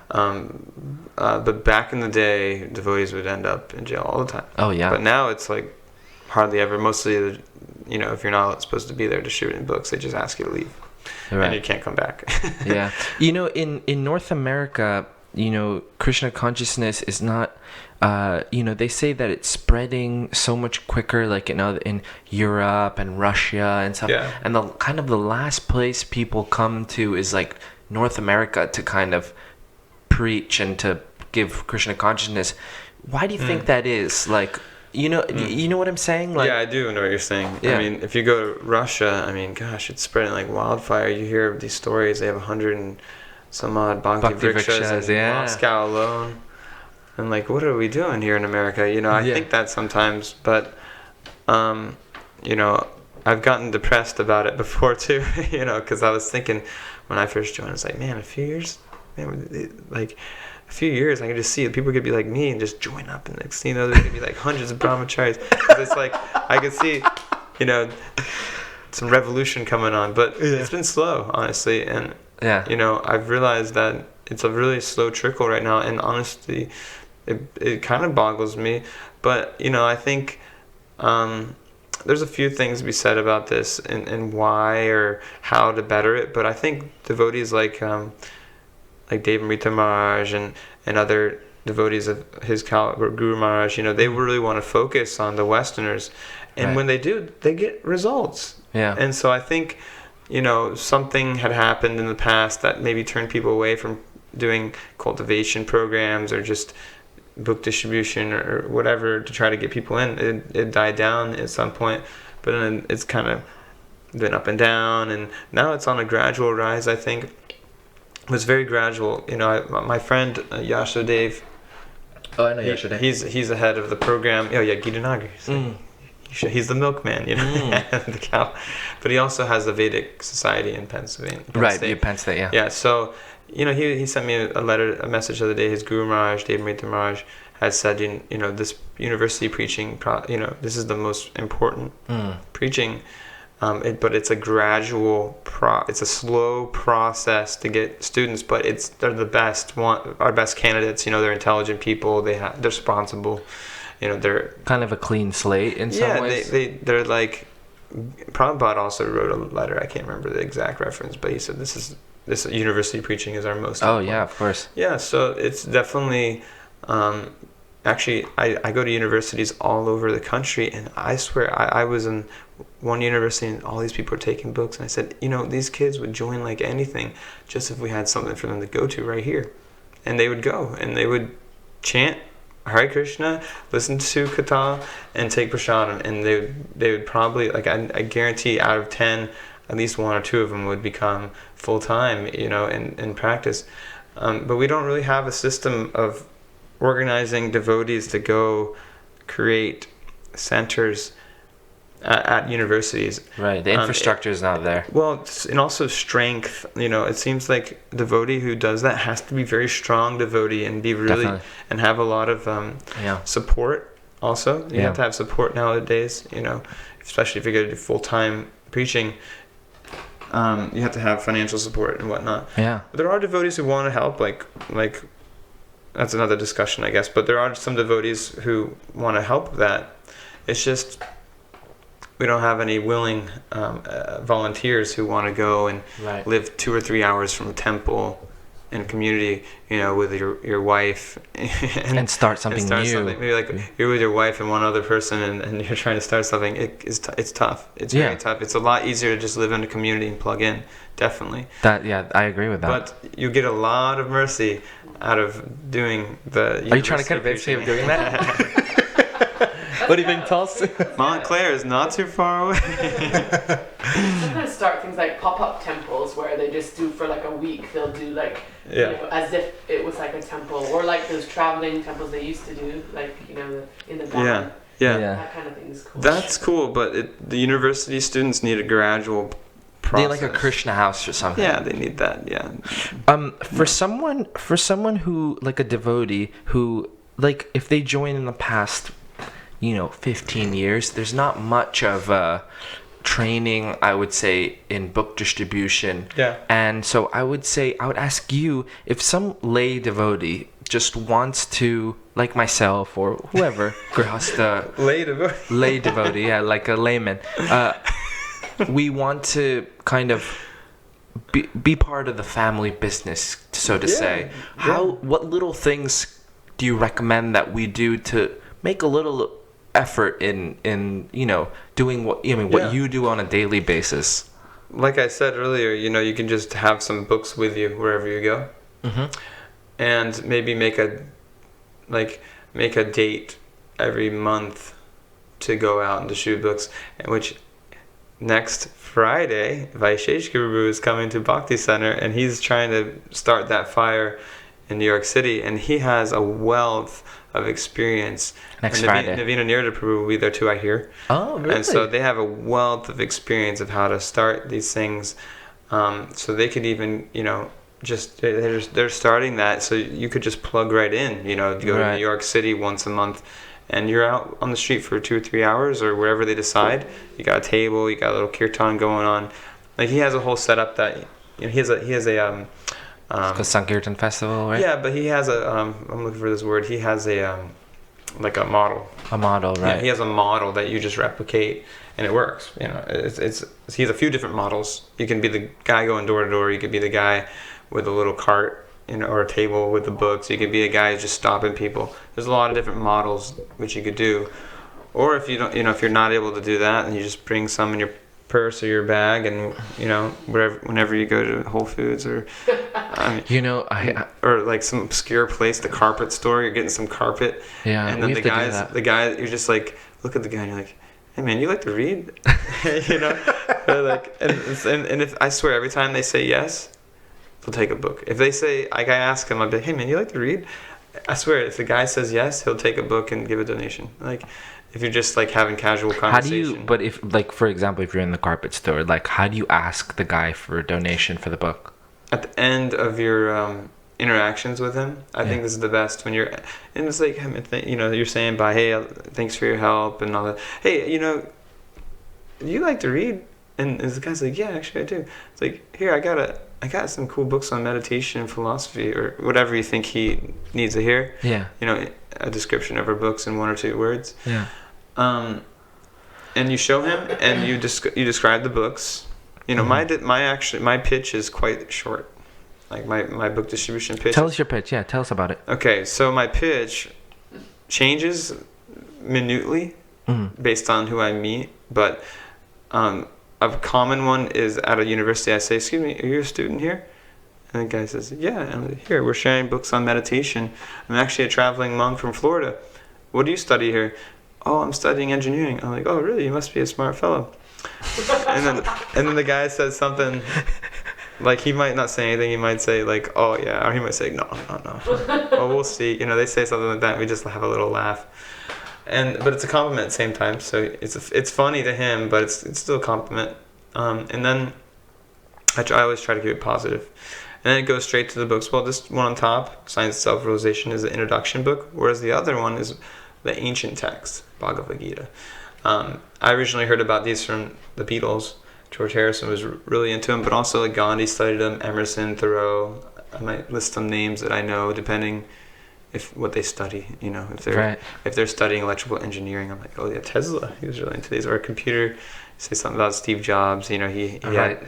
But back in the day, devotees would end up in jail all the time. Oh yeah. But now it's like hardly ever. Mostly, if you're not supposed to be there distributing books, they just ask you to leave, and you can't come back. Yeah. In North America, Krishna consciousness is not, they say that it's spreading so much quicker, like in Europe and Russia and stuff. Yeah. And the last place people come to is like North America to kind of preach and to give Krishna consciousness. Why do you think that is? Like, you know what I'm saying? Like, yeah, I do know what you're saying. Yeah. I mean, if you go to Russia, gosh, it's spreading like wildfire. You hear these stories. They have 100 and some odd Bhakti Vrikshas in Moscow alone. And like, what are we doing here in America? I think that sometimes, but, I've gotten depressed about it before too, because I was thinking when I first joined, I was like, man, a few years, I can just see it. People could be like me and just join up, and next thing you know, there's gonna be like hundreds of brahmacharis. It's like, I could see, some revolution coming on, but it's been slow, honestly, and I've realized that it's a really slow trickle right now, and honestly, it kind of boggles me. But I think there's a few things to be said about this and why or how to better it. But I think devotees like Deva Mrita Maharaj and other devotees of his Guru Maharaj, they really want to focus on the Westerners, and when they do, they get results. Yeah. And so I think, something had happened in the past that maybe turned people away from doing cultivation programs or just book distribution or whatever to try to get people in. It died down at some point, but then it's kind of been up and down, and now it's on a gradual rise, I think. It was very gradual. My friend Yashodev. Oh, I know Yashodev. He's the head of the program. Oh yeah, Gitanagari. He's the milkman, the cow. But he also has the Vedic Society in Pennsylvania. Penn State, yeah. Yeah, so, he sent me a message the other day. His Guru Maharaj, Deva Mrita Maharaj, had said, this university preaching, this is the most important preaching. But it's a gradual, it's a slow process to get students, but they're the best, our best candidates. They're intelligent people. They're responsible. They're kind of a clean slate in some ways. They're like, Prabhupada also wrote a letter. I can't remember the exact reference, but he said this is this university preaching is our most Oh important. yeah, of course. Yeah, so it's definitely, actually, I go to universities all over the country, and I swear, I was in one university and all these people are taking books, and I said, these kids would join like anything just if we had something for them to go to right here. And they would go, and they would chant Hare Krishna, listen to Katha, and take Prasadam, and they would probably, like, I guarantee out of 10, at least 1 or 2 of them would become full-time, in practice. But we don't really have a system of organizing devotees to go create centers at universities. Right, the infrastructure is not there. Well, and also strength. It seems like a devotee who does that has to be very strong devotee and be really Definitely. and have a lot of support. Also, you have to have support nowadays. Especially if you're going to do full-time preaching. You have to have financial support and whatnot. Yeah. But there are devotees who want to help, like that's another discussion, I guess. But there are some devotees who want to help that. It's just we don't have any willing volunteers who want to go and live 2 or 3 hours from a temple in a community, with your wife and start something new. Maybe like you're with your wife and one other person, and you're trying to start something. It's tough. It's very tough. It's a lot easier to just live in a community and plug in. Definitely. I agree with that. But you get a lot of mercy out of doing the. Are you trying to convince me of doing that? What do you think, Tulsi? Montclair is not too far away. Sometimes start things like pop-up temples where they just do for like a week. They'll do like as if it was like a temple, or like those traveling temples they used to do, like in the barn. Yeah. That kind of thing is cool. That's cool, but the university students need a gradual process. They like a Krishna house or something. Yeah, they need that. Yeah. For someone who, like, a devotee who, like, if they join in the past 15 years, there's not much of training, I would say, in book distribution. Yeah. And so I would ask you, if some lay devotee just wants to, like myself or whoever, grihasta, lay devotee, yeah, like a layman, we want to kind of be part of the family business, so to say. What little things do you recommend that we do to make a little effort in doing what you do on a daily basis? Like I said earlier, you can just have some books with you wherever you go, and maybe make a date every month to go out and distribute books. Which next Friday, Vaisheshika Prabhu is coming to Bhakti Center, and he's trying to start that fire in New York City, and he has a wealth of experience. Next Friday. Navina Nirda Prabhu will be there too, I hear. Oh, really? And so they have a wealth of experience of how to start these things. So they could even, they're starting that. So you could just plug right in, go to New York City once a month, and you're out on the street for 2 or 3 hours or wherever they decide. You got a table, you got a little kirtan going on. Like, he has a whole setup that, he has a Sankirtan festival, right? Yeah, but he has I'm looking for this word. He has like a model. A model, right? Yeah, he has a model that you just replicate, and it works. He has a few different models. You can be the guy going door to door. You could be the guy with a little cart, or a table with the books. You could be a guy who's just stopping people. There's a lot of different models which you could do. Or if you don't, if you're not able to do that, then you just bring some in your purse or your bag, and whenever you go to Whole Foods or or like some obscure place, the carpet store, you're getting some carpet, and then the guy, you're just like, look at the guy and you're like, hey man, you like to read? They're like, and if I swear, every time they say yes, they'll take a book. If they say, like, I ask him, I'll be like, hey man, you like to read? I swear, if the guy says yes, he'll take a book and give a donation. Like, if you're just like having casual conversation. But if, like, for example, if you're in the carpet store, like, how do you ask the guy for a donation for the book? At the end of your interactions with him, I think this is the best, when you're, and it's like, you're saying bye, hey, thanks for your help and all that. Hey, do you like to read? And the guy's like, yeah, actually I do. It's like, here, I got some cool books on meditation and philosophy, or whatever you think he needs to hear. Yeah. A description of our books in 1 or 2 words. Yeah. And you show him, and you describe the books. My pitch is quite short. like my book distribution pitch. Tell us your pitch. Yeah, tell us about it. Okay, so my pitch changes minutely based on who I meet, but a common one is at a university. I say, "Excuse me, are you a student here?" And the guy says, "Yeah." And I'm like, "Here, we're sharing books on meditation. I'm actually a traveling monk from Florida. What do you study here?" "Oh, I'm studying engineering." I'm like, "Oh, really? You must be a smart fellow." and then the guy says something like, he might not say anything. He might say like, "Oh yeah," or he might say, "No." "Oh, we'll see." They say something like that. We just have a little laugh, but it's a compliment at the same time. So it's funny to him, but it's still a compliment. And then I always try to keep it positive. And then it goes straight to the books. Well, this one on top, Science of Self-Realization, is the introduction book, whereas the other one is the ancient text, Bhagavad Gita. I originally heard about these from the Beatles. George Harrison was really into them, but also like Gandhi studied them, Emerson, Thoreau. I might list some names that I know, depending if what they study. If they're studying electrical engineering, I'm like, oh yeah, Tesla. He was really into these. Or a computer. Say something about Steve Jobs. He right.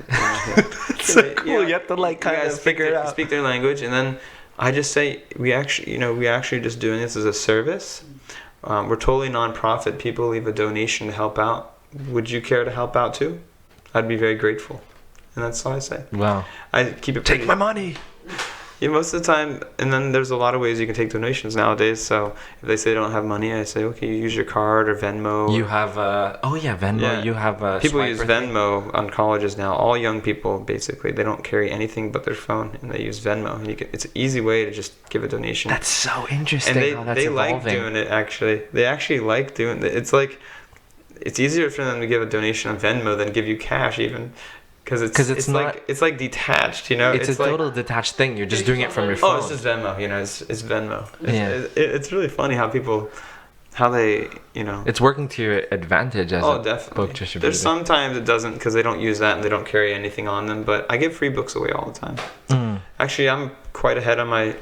It's so cool. You have to like kind of figure it out. Speak their language, and then I just say we actually just doing this as a service. We're totally non-profit. People leave a donation to help out. Would you care to help out too? I'd be very grateful. And that's all I say. Wow. I keep it Take my money. Yeah, most of the time. And then there's a lot of ways you can take donations nowadays. So if they say they don't have money, I say, okay, you use your card or Venmo. You have Venmo. Yeah. You have a people use Venmo on colleges now. All young people, basically, they don't carry anything but their phone, and they use Venmo. And it's an easy way to just give a donation. That's so interesting. And they like doing it, actually. They actually like doing it. It's like, it's easier for them to give a donation on Venmo than give you cash even. Because it's like detached, It's a total detached thing. You're just doing it from your phone. Oh, it's just Venmo, it's Venmo. It's it's really funny how they. It's working to your advantage as a definitely. book distributor. There's sometimes it doesn't because they don't use that and they don't carry anything on them. But I give free books away all the time. Actually, I'm quite ahead on my.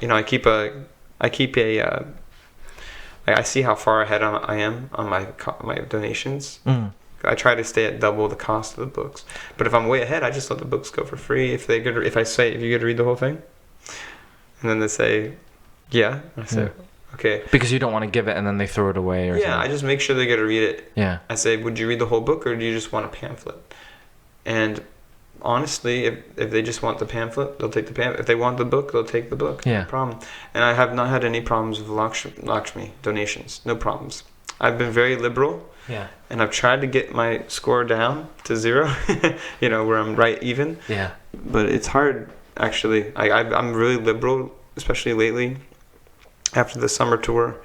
I see how far ahead I am on my donations. I try to stay at double the cost of the books. But if I'm way ahead, I just let the books go for free. If you get to read the whole thing, and then they say, yeah, I say, okay. Because you don't want to give it and then they throw it away or something. I just make sure they get to read it. Yeah. I say, would you read the whole book or do you just want a pamphlet? And honestly, if they just want the pamphlet, they'll take the pamphlet. If they want the book, they'll take the book. Yeah. No problem. And I have not had any problems with Lakshmi donations. No problems. I've been very liberal. Yeah. And I've tried to get my score down to 0, where I'm right even. Yeah. But it's hard, actually. I'm really liberal, especially lately. After the summer tour,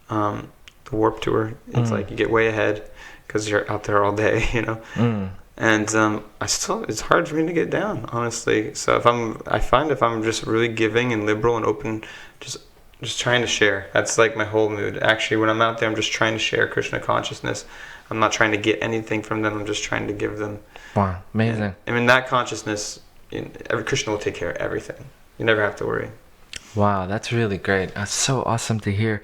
the Warp Tour, it's like you get way ahead because you're out there all day, And it's hard for me to get down, honestly. So I find if I'm just really giving and liberal and open, just trying to share. That's like my whole mood. Actually, when I'm out there, I'm just trying to share Krishna consciousness. I'm not trying to get anything from them. I'm just trying to give them. Wow, amazing. And in that consciousness, Krishna will take care of everything. You never have to worry. Wow, that's really great. That's so awesome to hear.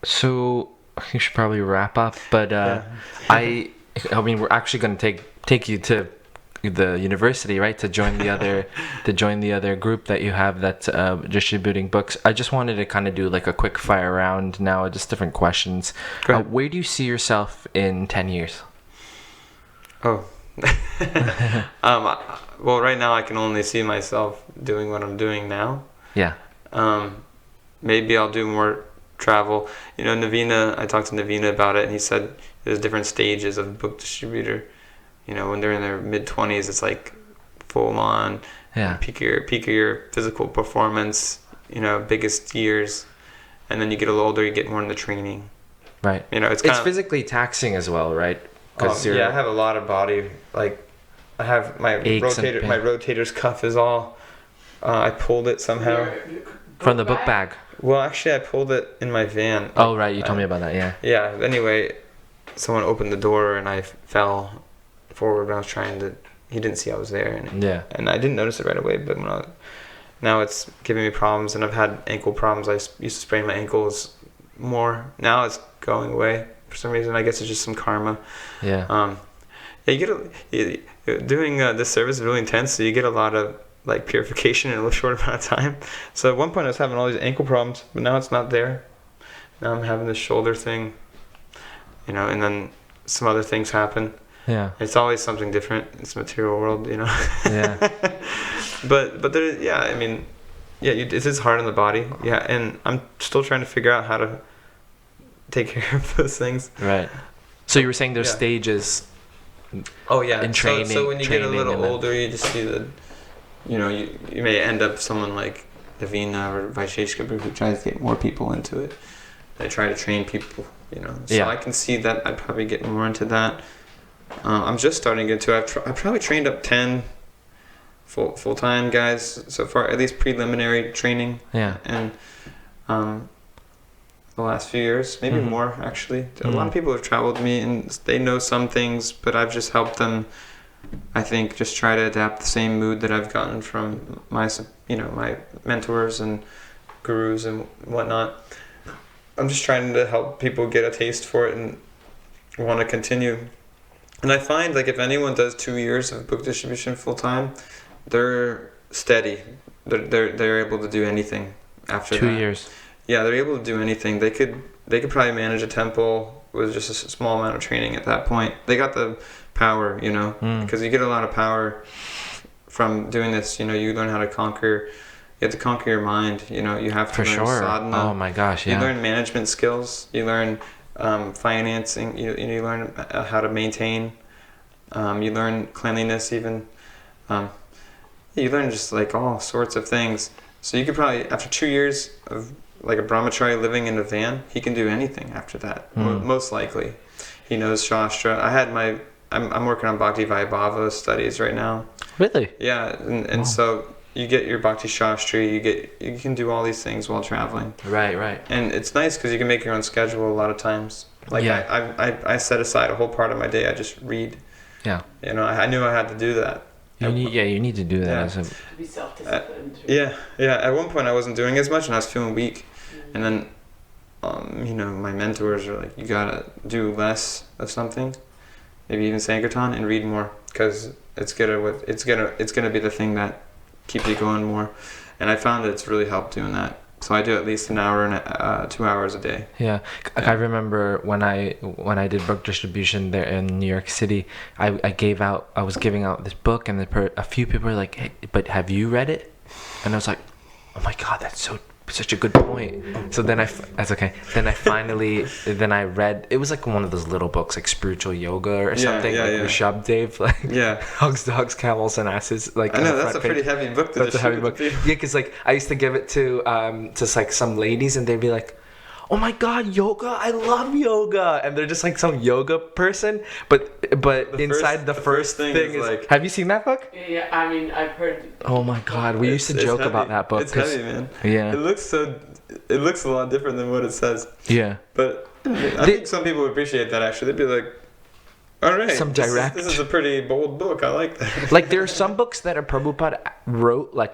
So you should probably wrap up, but I mean, we're actually going to take you to the university, right, to join the other group that you have that's distributing books. I just wanted to kind of do like a quick fire round now, just different questions. Where do you see yourself in 10 years? Well, right now I can only see myself doing what I'm doing now. Yeah. Maybe I'll do more travel. Navina, I talked to Navina about it, and he said there's different stages of book distributor. When they're in their mid-20s, it's like full on, peak of your physical performance, biggest years. And then you get a little older, you get more into training. Right. It's physically taxing as well, right? I have a lot of body. Like, I have my rotator's cuff is all, I pulled it somehow. From the book bag. Well, actually, I pulled it in my van. Oh, right. You told me about that, yeah. Yeah. Anyway, someone opened the door and I fell forward when I was he didn't see I was there. And I didn't notice it right away, but now it's giving me problems, and I've had ankle problems. I used to sprain my ankles more. Now it's going away for some reason. I guess it's just some karma. Yeah. You get doing this service is really intense, so you get a lot of like purification in a short amount of time. So at one point I was having all these ankle problems, but now it's not there. Now I'm having this shoulder thing, you know, and then some other things happen. Yeah. It's always something different. It's a material world, you know. Yeah. but there, yeah, I mean, yeah, it is hard on the body. Yeah, and I'm still trying to figure out how to take care of those things. Right. So you were saying there's Yeah. stages. Oh yeah. In training. So when you get a little and then- older, you just see the, you know, you may end up someone like Davina or Vaisheshika who tries to get more people into it. They try to train people, you know. So Yeah. I can see that I'd probably get more into that. I'm just starting into it. I've probably trained up 10 full-time guys so far, at least preliminary training. Yeah. And the last few years, maybe Mhm. more actually. A lot of people have traveled with me and they know some things, but I've just helped them, I think, just try to adapt the same mood that I've gotten from my, you know, my mentors and gurus and whatnot. I'm just trying to help people get a taste for it and want to continue. And I find, like, if anyone does 2 years of book distribution full time, they're steady. They're able to do anything after 2 that. years. Yeah, they're able to do anything. They could probably manage a temple with just a small amount of training at that point. They got the power, you know, because you get a lot of power from doing this. You know, you learn how to conquer. You have to conquer your mind. You know, you have to For learn sure. sadhana. Oh my gosh, yeah. You learn management skills. You learn financing. You learn how to maintain. You learn cleanliness even. You learn just like all sorts of things. So you could probably, after 2 years of like a brahmachari living in a van, he can do anything after that. Most likely. He knows Shastra. I'm working on Bhakti Vaibhava studies right now. Really? Yeah, and so you get your Bhakti Shastri, you can do all these things while traveling. Right. And it's nice because you can make your own schedule a lot of times. Like Yeah. I set aside a whole part of my day, I just read. Yeah. You know, I knew I had to do that. You need to do that. Yeah. As a, To be self-disciplined. Yeah. At one point I wasn't doing as much and I was feeling weak. And then, you know, my mentors are like, you gotta do less of something, maybe even Sankirtan, and read more, because it's gonna be the thing that keeps you going more. And I found that it's really helped doing that. So I do at least an hour and 2 hours a day. yeah. I remember when I did book distribution there in New York City, I was giving out this book, and a few people were like, hey, but have you read it? And I was like, oh my God, that's such a good point. So then that's okay. Then I read, it was like one of those little books, like Spiritual Yoga or something, Rishabh Dev, like Hogs, Dogs, Camels, and Asses. Like I know, that's a pretty heavy book. That's a heavy book. Yeah, because like I used to give it to just like some ladies, and they'd be like, oh my God, yoga! I love yoga, and they're just like some yoga person, but inside the first thing is like. Have you seen that book? Yeah, I mean, I've heard. Oh my God, we used to joke about that book. It's heavy, man. Yeah. It looks a lot different than what it says. Yeah. But I think some people would appreciate that. Actually, they'd be like, all right, some direct. This is a pretty bold book. I like that. Like there are some books that are Prabhupada wrote, like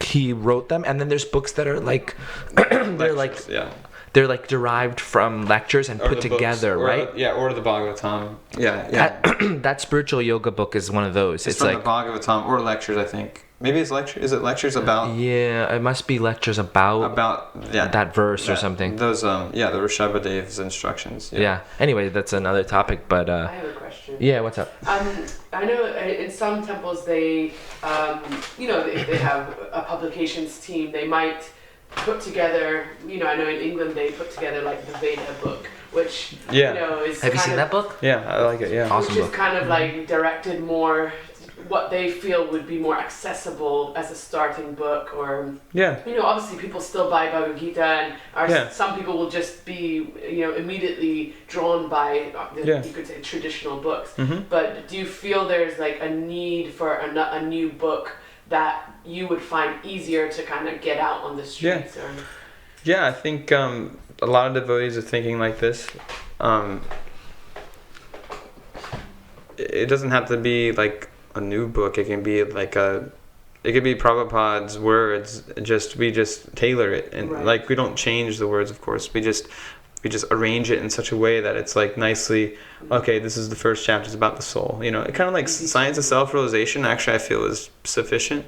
he wrote them, and then there's books that are like they're like. Yeah. They're like derived from lectures and put together, right? Or the Bhagavatam. Yeah. That spiritual yoga book is one of those. It's from like the Bhagavatam or lectures, I think. Maybe it's lectures. Is it lectures about? Yeah, it must be lectures about that verse or something. Those the Rishabha Dev's instructions. Yeah. Anyway, that's another topic, but. I have a question. Yeah, what's up? I know in some temples they, if they have a publications team, they might put together, I know in England they put together like the Veda book, which, is Have you seen that book? Yeah, I like it, yeah. Awesome which book. is kind of like directed more, what they feel would be more accessible as a starting book, or, obviously people still buy Bhagavad Gita, and some people will just be, immediately drawn by, you could say, traditional books. Mm-hmm. But do you feel there's like a need for a new book that you would find easier to kind of get out on the streets? Yeah, I think a lot of devotees are thinking like this. It doesn't have to be like a new book. It can be like it could be Prabhupada's words. We just tailor it, and like we don't change the words, of course. We just we just arrange it in such a way that it's like nicely, okay, this is the first chapter, it's about the soul. You know, it kind of like Science of Self-Realization, actually, I feel is sufficient.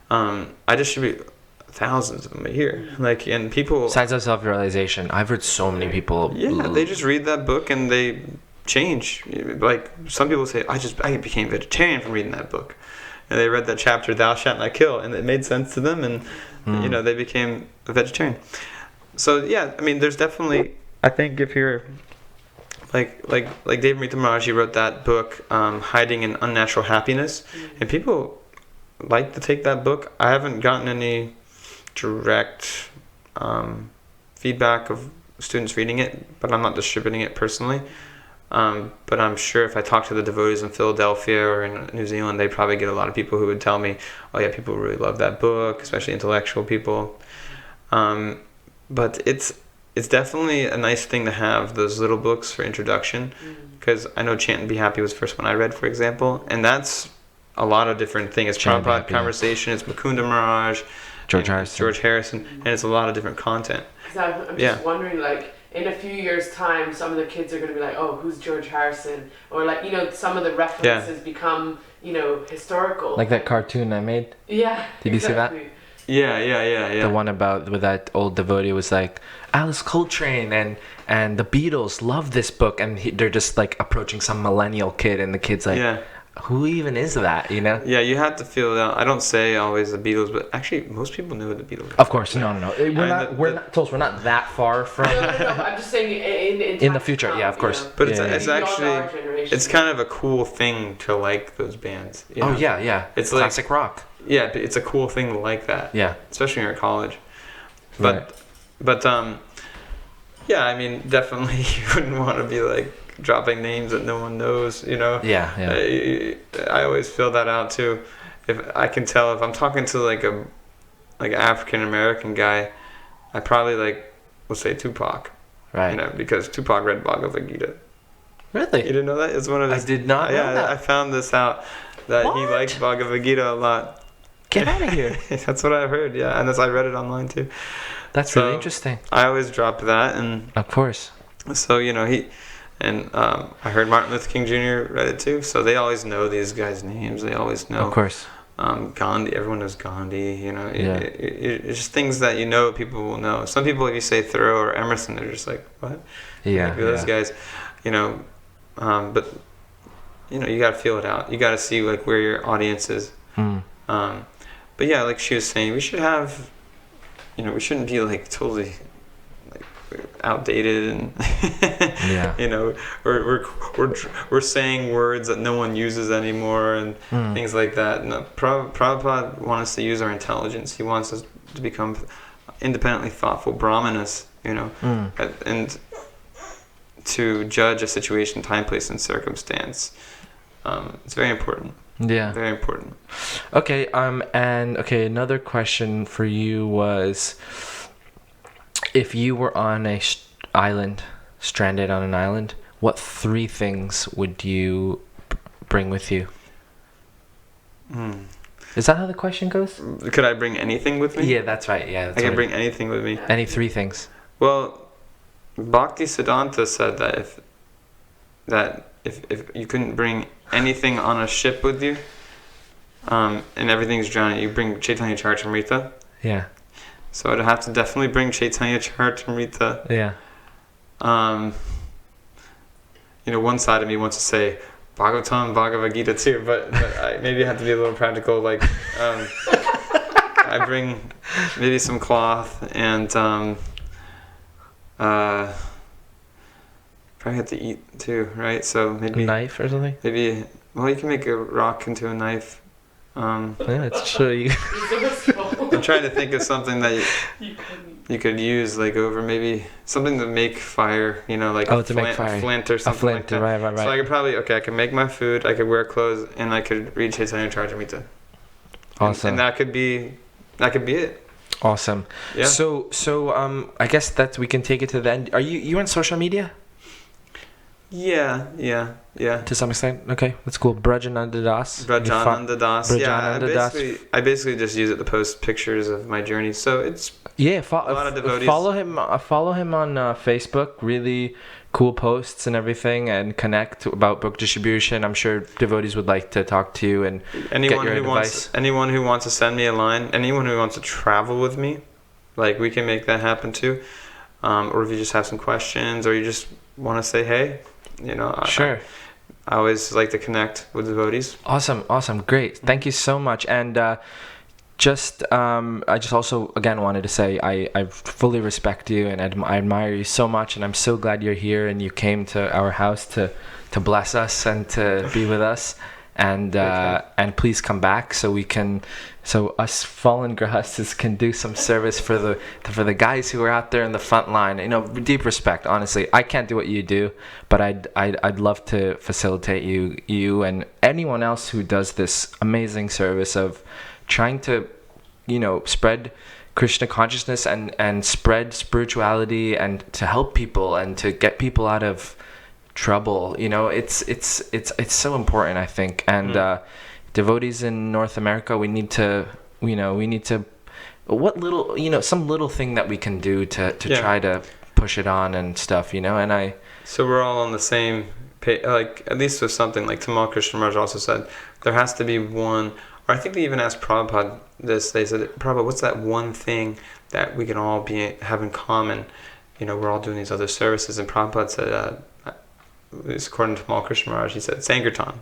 I distribute thousands of them a year. Like, and people... Science of Self-Realization. I've heard so many people... Yeah, they just read that book and they change. Like, some people say, I became vegetarian from reading that book. And they read that chapter, Thou Shalt Not Kill, and it made sense to them, and, you know, they became a vegetarian. So, yeah, I mean, there's definitely... I think if you're... Like David Mita Maharaj, he wrote that book, Hiding in Unnatural Happiness, and people like to take that book. I haven't gotten any direct feedback of students reading it, but I'm not distributing it personally. But I'm sure if I talk to the devotees in Philadelphia or in New Zealand, they probably get a lot of people who would tell me, oh yeah, people really love that book, especially intellectual people. But it's definitely a nice thing to have those little books for introduction, because I know Chant and Be Happy was the first one I read, for example, and that's a lot of different things. It's Prabhupada Conversation, it's Mukunda Maharaj, George Harrison, and it's a lot of different content. I'm just wondering, like, in a few years' time, some of the kids are going to be like, oh, who's George Harrison? Or, like, you know, some of the references become, you know, historical. Like that cartoon I made? Yeah. Did you see that? Yeah. The one about with that old devotee was like, Alice Coltrane and the Beatles love this book, and they're just like approaching some millennial kid, and the kid's like, who even is that, you know? Yeah, you have to feel it out. I don't say always the Beatles, but actually most people knew the Beatles. Of course, no. We're not that far from. No. I'm just saying in the future, yeah, of course. You know? But it's actually it's kind of a cool thing to like those bands. You know? Oh yeah. It's classic rock. Yeah, it's a cool thing to like that. Yeah, especially when you're at college. But yeah, I mean, definitely you wouldn't want to be like dropping names that no one knows, you know. Yeah. I always feel that out too. If I can tell if I'm talking to like an African American guy, I probably will say Tupac, right? You know, because Tupac read Bhagavad Gita. Really? You didn't know that? It's one of his. I did not know that. I found this out that he liked Bhagavad Gita a lot. Get out of here. That's what I heard. Yeah, and I read it online too. That's really interesting. I always drop that, and of course. So you know I heard Martin Luther King Jr. read it too. So they always know these guys' names. They always know. Of course. Gandhi. Everyone knows Gandhi. You know. Yeah. It's just things that you know people will know. Some people, if you say Thoreau or Emerson, they're just like, what? Yeah. Like, those guys, you know. But you know, you gotta feel it out. You gotta see like where your audience is. But yeah, like she was saying, we should have, you know, we shouldn't be like totally like outdated and you know, we're saying words that no one uses anymore and things like that. No, Prabhupada wants us to use our intelligence. He wants us to become independently thoughtful brahmanas, you know, and to judge a situation, time, place, and circumstance. It's very important. Yeah. Very important. Okay, another question for you was, if you were on a island, stranded on an island, what 3 things would you bring with you? Is that how the question goes? Could I bring anything with me? Yeah, that's right. Yeah, I can bring anything with me. Any 3 things? Well, Bhakti Siddhanta said that if you couldn't bring anything on a ship with you, and everything's drowning, you bring Chaitanya Charitamrita. Yeah. So I'd have to definitely bring Chaitanya Charitamrita. Yeah. You know, one side of me wants to say Bhagavatam, Bhagavad Gita too, but I maybe have to be a little practical. Like, I bring maybe some cloth and probably have to eat too, right? So maybe a knife or something. Maybe you can make a rock into a knife. Yeah, that's true. I'm trying to think of something that you could use like over maybe something to make fire. You know, like a flint or something like that. Right. So I could probably I could make my food, I could wear clothes, and I could read Chaitanya Charitamrita. Awesome. And that could be it. Awesome. Yeah. So I guess that we can take it to the end. Are you on social media? Yeah. To some extent. Okay, that's cool. Brajananda Das. Brajananda Das. Brajananda Das. I basically just use it to post pictures of my journey. So it's Yeah, a lot of devotees. follow him. Follow him on Facebook. Really cool posts and everything, and connect about book distribution. I'm sure devotees would like to talk to you and anyone get your who advice. anyone who wants to send me a line, anyone who wants to travel with me, like we can make that happen too. Or if you just have some questions, or you just want to say hey, Sure. I always like to connect with devotees. Awesome, great. Thank you so much. And I just also again wanted to say I fully respect you and I admire you so much, and I'm so glad you're here and you came to our house to bless us and to be with us. And please come back so us fallen grahastas can do some service for the guys who are out there in the front line. Deep respect. Honestly, I can't do what you do, but I'd love to facilitate you and anyone else who does this amazing service of trying to, spread Krishna consciousness and spread spirituality and to help people and to get people out of trouble. It's so important, I think. And devotees in North America, we need to what little some little thing that we can do to try to push it on and stuff, and so we're all on the same page, like at least with something like Tamal Krishna Maharaj also said there has to be one, or I think they even asked Prabhupada this. They said, Prabhupada, what's that one thing that we can all have in common? We're all doing these other services. And Prabhupada said, according to Tamal Krishna Maharaj, he said Sankirtan.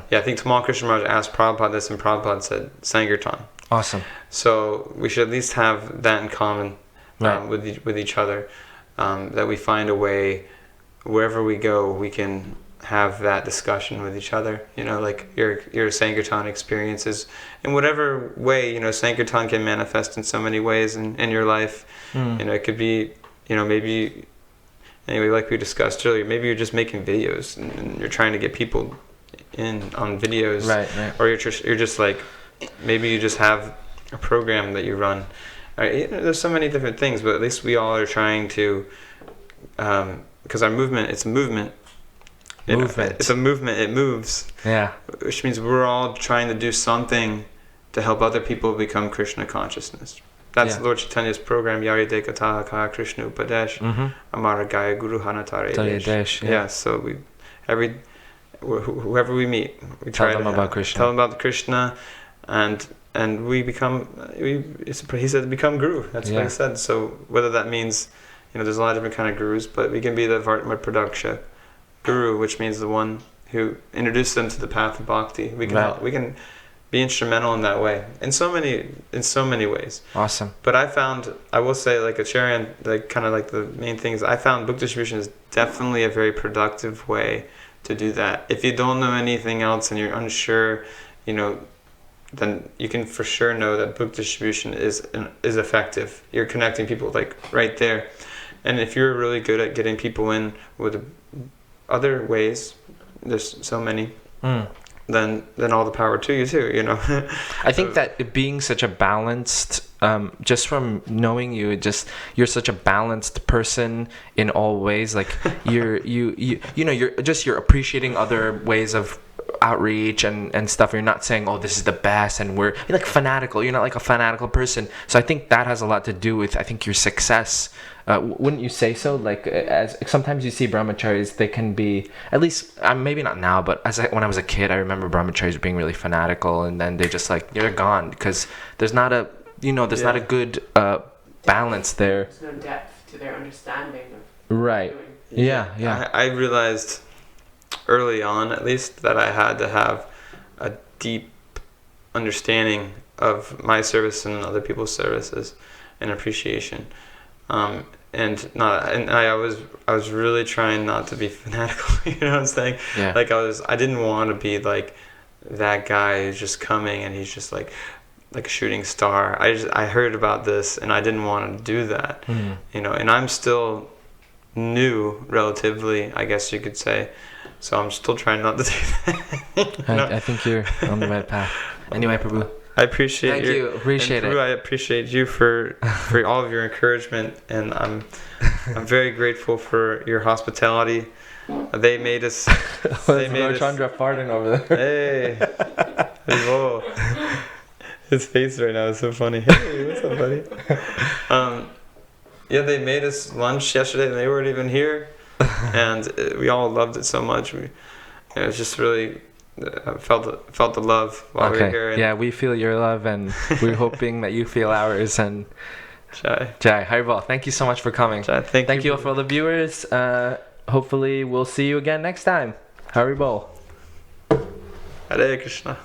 Yeah, I think Tamal Krishna Maharaj asked Prabhupada this, and Prabhupada said Sankirtan. Awesome. So we should at least have that in common, right, with each other, that we find a way, wherever we go, we can have that discussion with each other. Like your Sankirtan experiences, in whatever way, Sankirtan can manifest in so many ways in your life. It could be, maybe. Anyway, like we discussed earlier, maybe you're just making videos and you're trying to get people in on videos, right. Or you're just like, maybe you just have a program that you run. There's so many different things, but at least we all are trying to, because our movement, it's a movement. It's a movement. It moves. Yeah. Which means we're all trying to do something to help other people become Krishna consciousness. That's Lord Chaitanya's program, Yari Dekata Kaya Krishna Upadesh, Amara Gaya Guru Hanatare Desh. Yeah, so whoever we meet, we try them about Krishna. Tell them about Krishna, and we become, he said, become Guru. That's what he said. So whether that means, there's a lot of different kind of gurus, but we can be the Vartma Pradaksha Guru, which means the one who introduced them to the path of bhakti. We can help, we can be instrumental in that way, in so many ways. Awesome. But I will say, like a cherry, like kind of like the main things, I found book distribution is definitely a very productive way to do that. If you don't know anything else and you're unsure, then you can for sure know that book distribution is effective. You're connecting people like right there. And if you're really good at getting people in with other ways, there's so many, then all the power to you too, I think that being such a balanced, just from knowing you, you're such a balanced person in all ways. Like you're appreciating other ways of outreach and stuff. You're not saying, oh, this is the best, and you're like fanatical. You're not like a fanatical person. So I think that has a lot to do with, I think, your success. Wouldn't you say so? Like, as sometimes you see brahmacharis, they can be, at least maybe not now, but when I was a kid, I remember brahmacharis being really fanatical, and then they just like, they're gone because there's not a not a good balance there. There's no depth to their understanding of right. Yeah. I realized early on, at least, that I had to have a deep understanding of my service and other people's services and appreciation. I was really trying not to be fanatical. You know what I'm saying? Yeah. Like I didn't want to be like that guy who's just coming and he's just like a shooting star. I heard about this and I didn't want to do that. And I'm still new, relatively, I guess you could say. So I'm still trying not to do that. I think you're on the right path. Anyway, Prabhu. I appreciate you. Appreciate it. I appreciate you for all of your encouragement, and I'm very grateful for your hospitality. They made us. They made Chandra farting over there. Hey, whoa. His face right now is so funny. Hey, what's up, buddy? Yeah, they made us lunch yesterday, and they weren't even here, and we all loved it so much. It was just really felt the love while we were here. Yeah, we feel your love, and we're hoping that you feel ours. And Jai, Haribol, thank you so much for coming. Jai, thank you for all the viewers. Hopefully, we'll see you again next time. Haribol. Hare Krishna.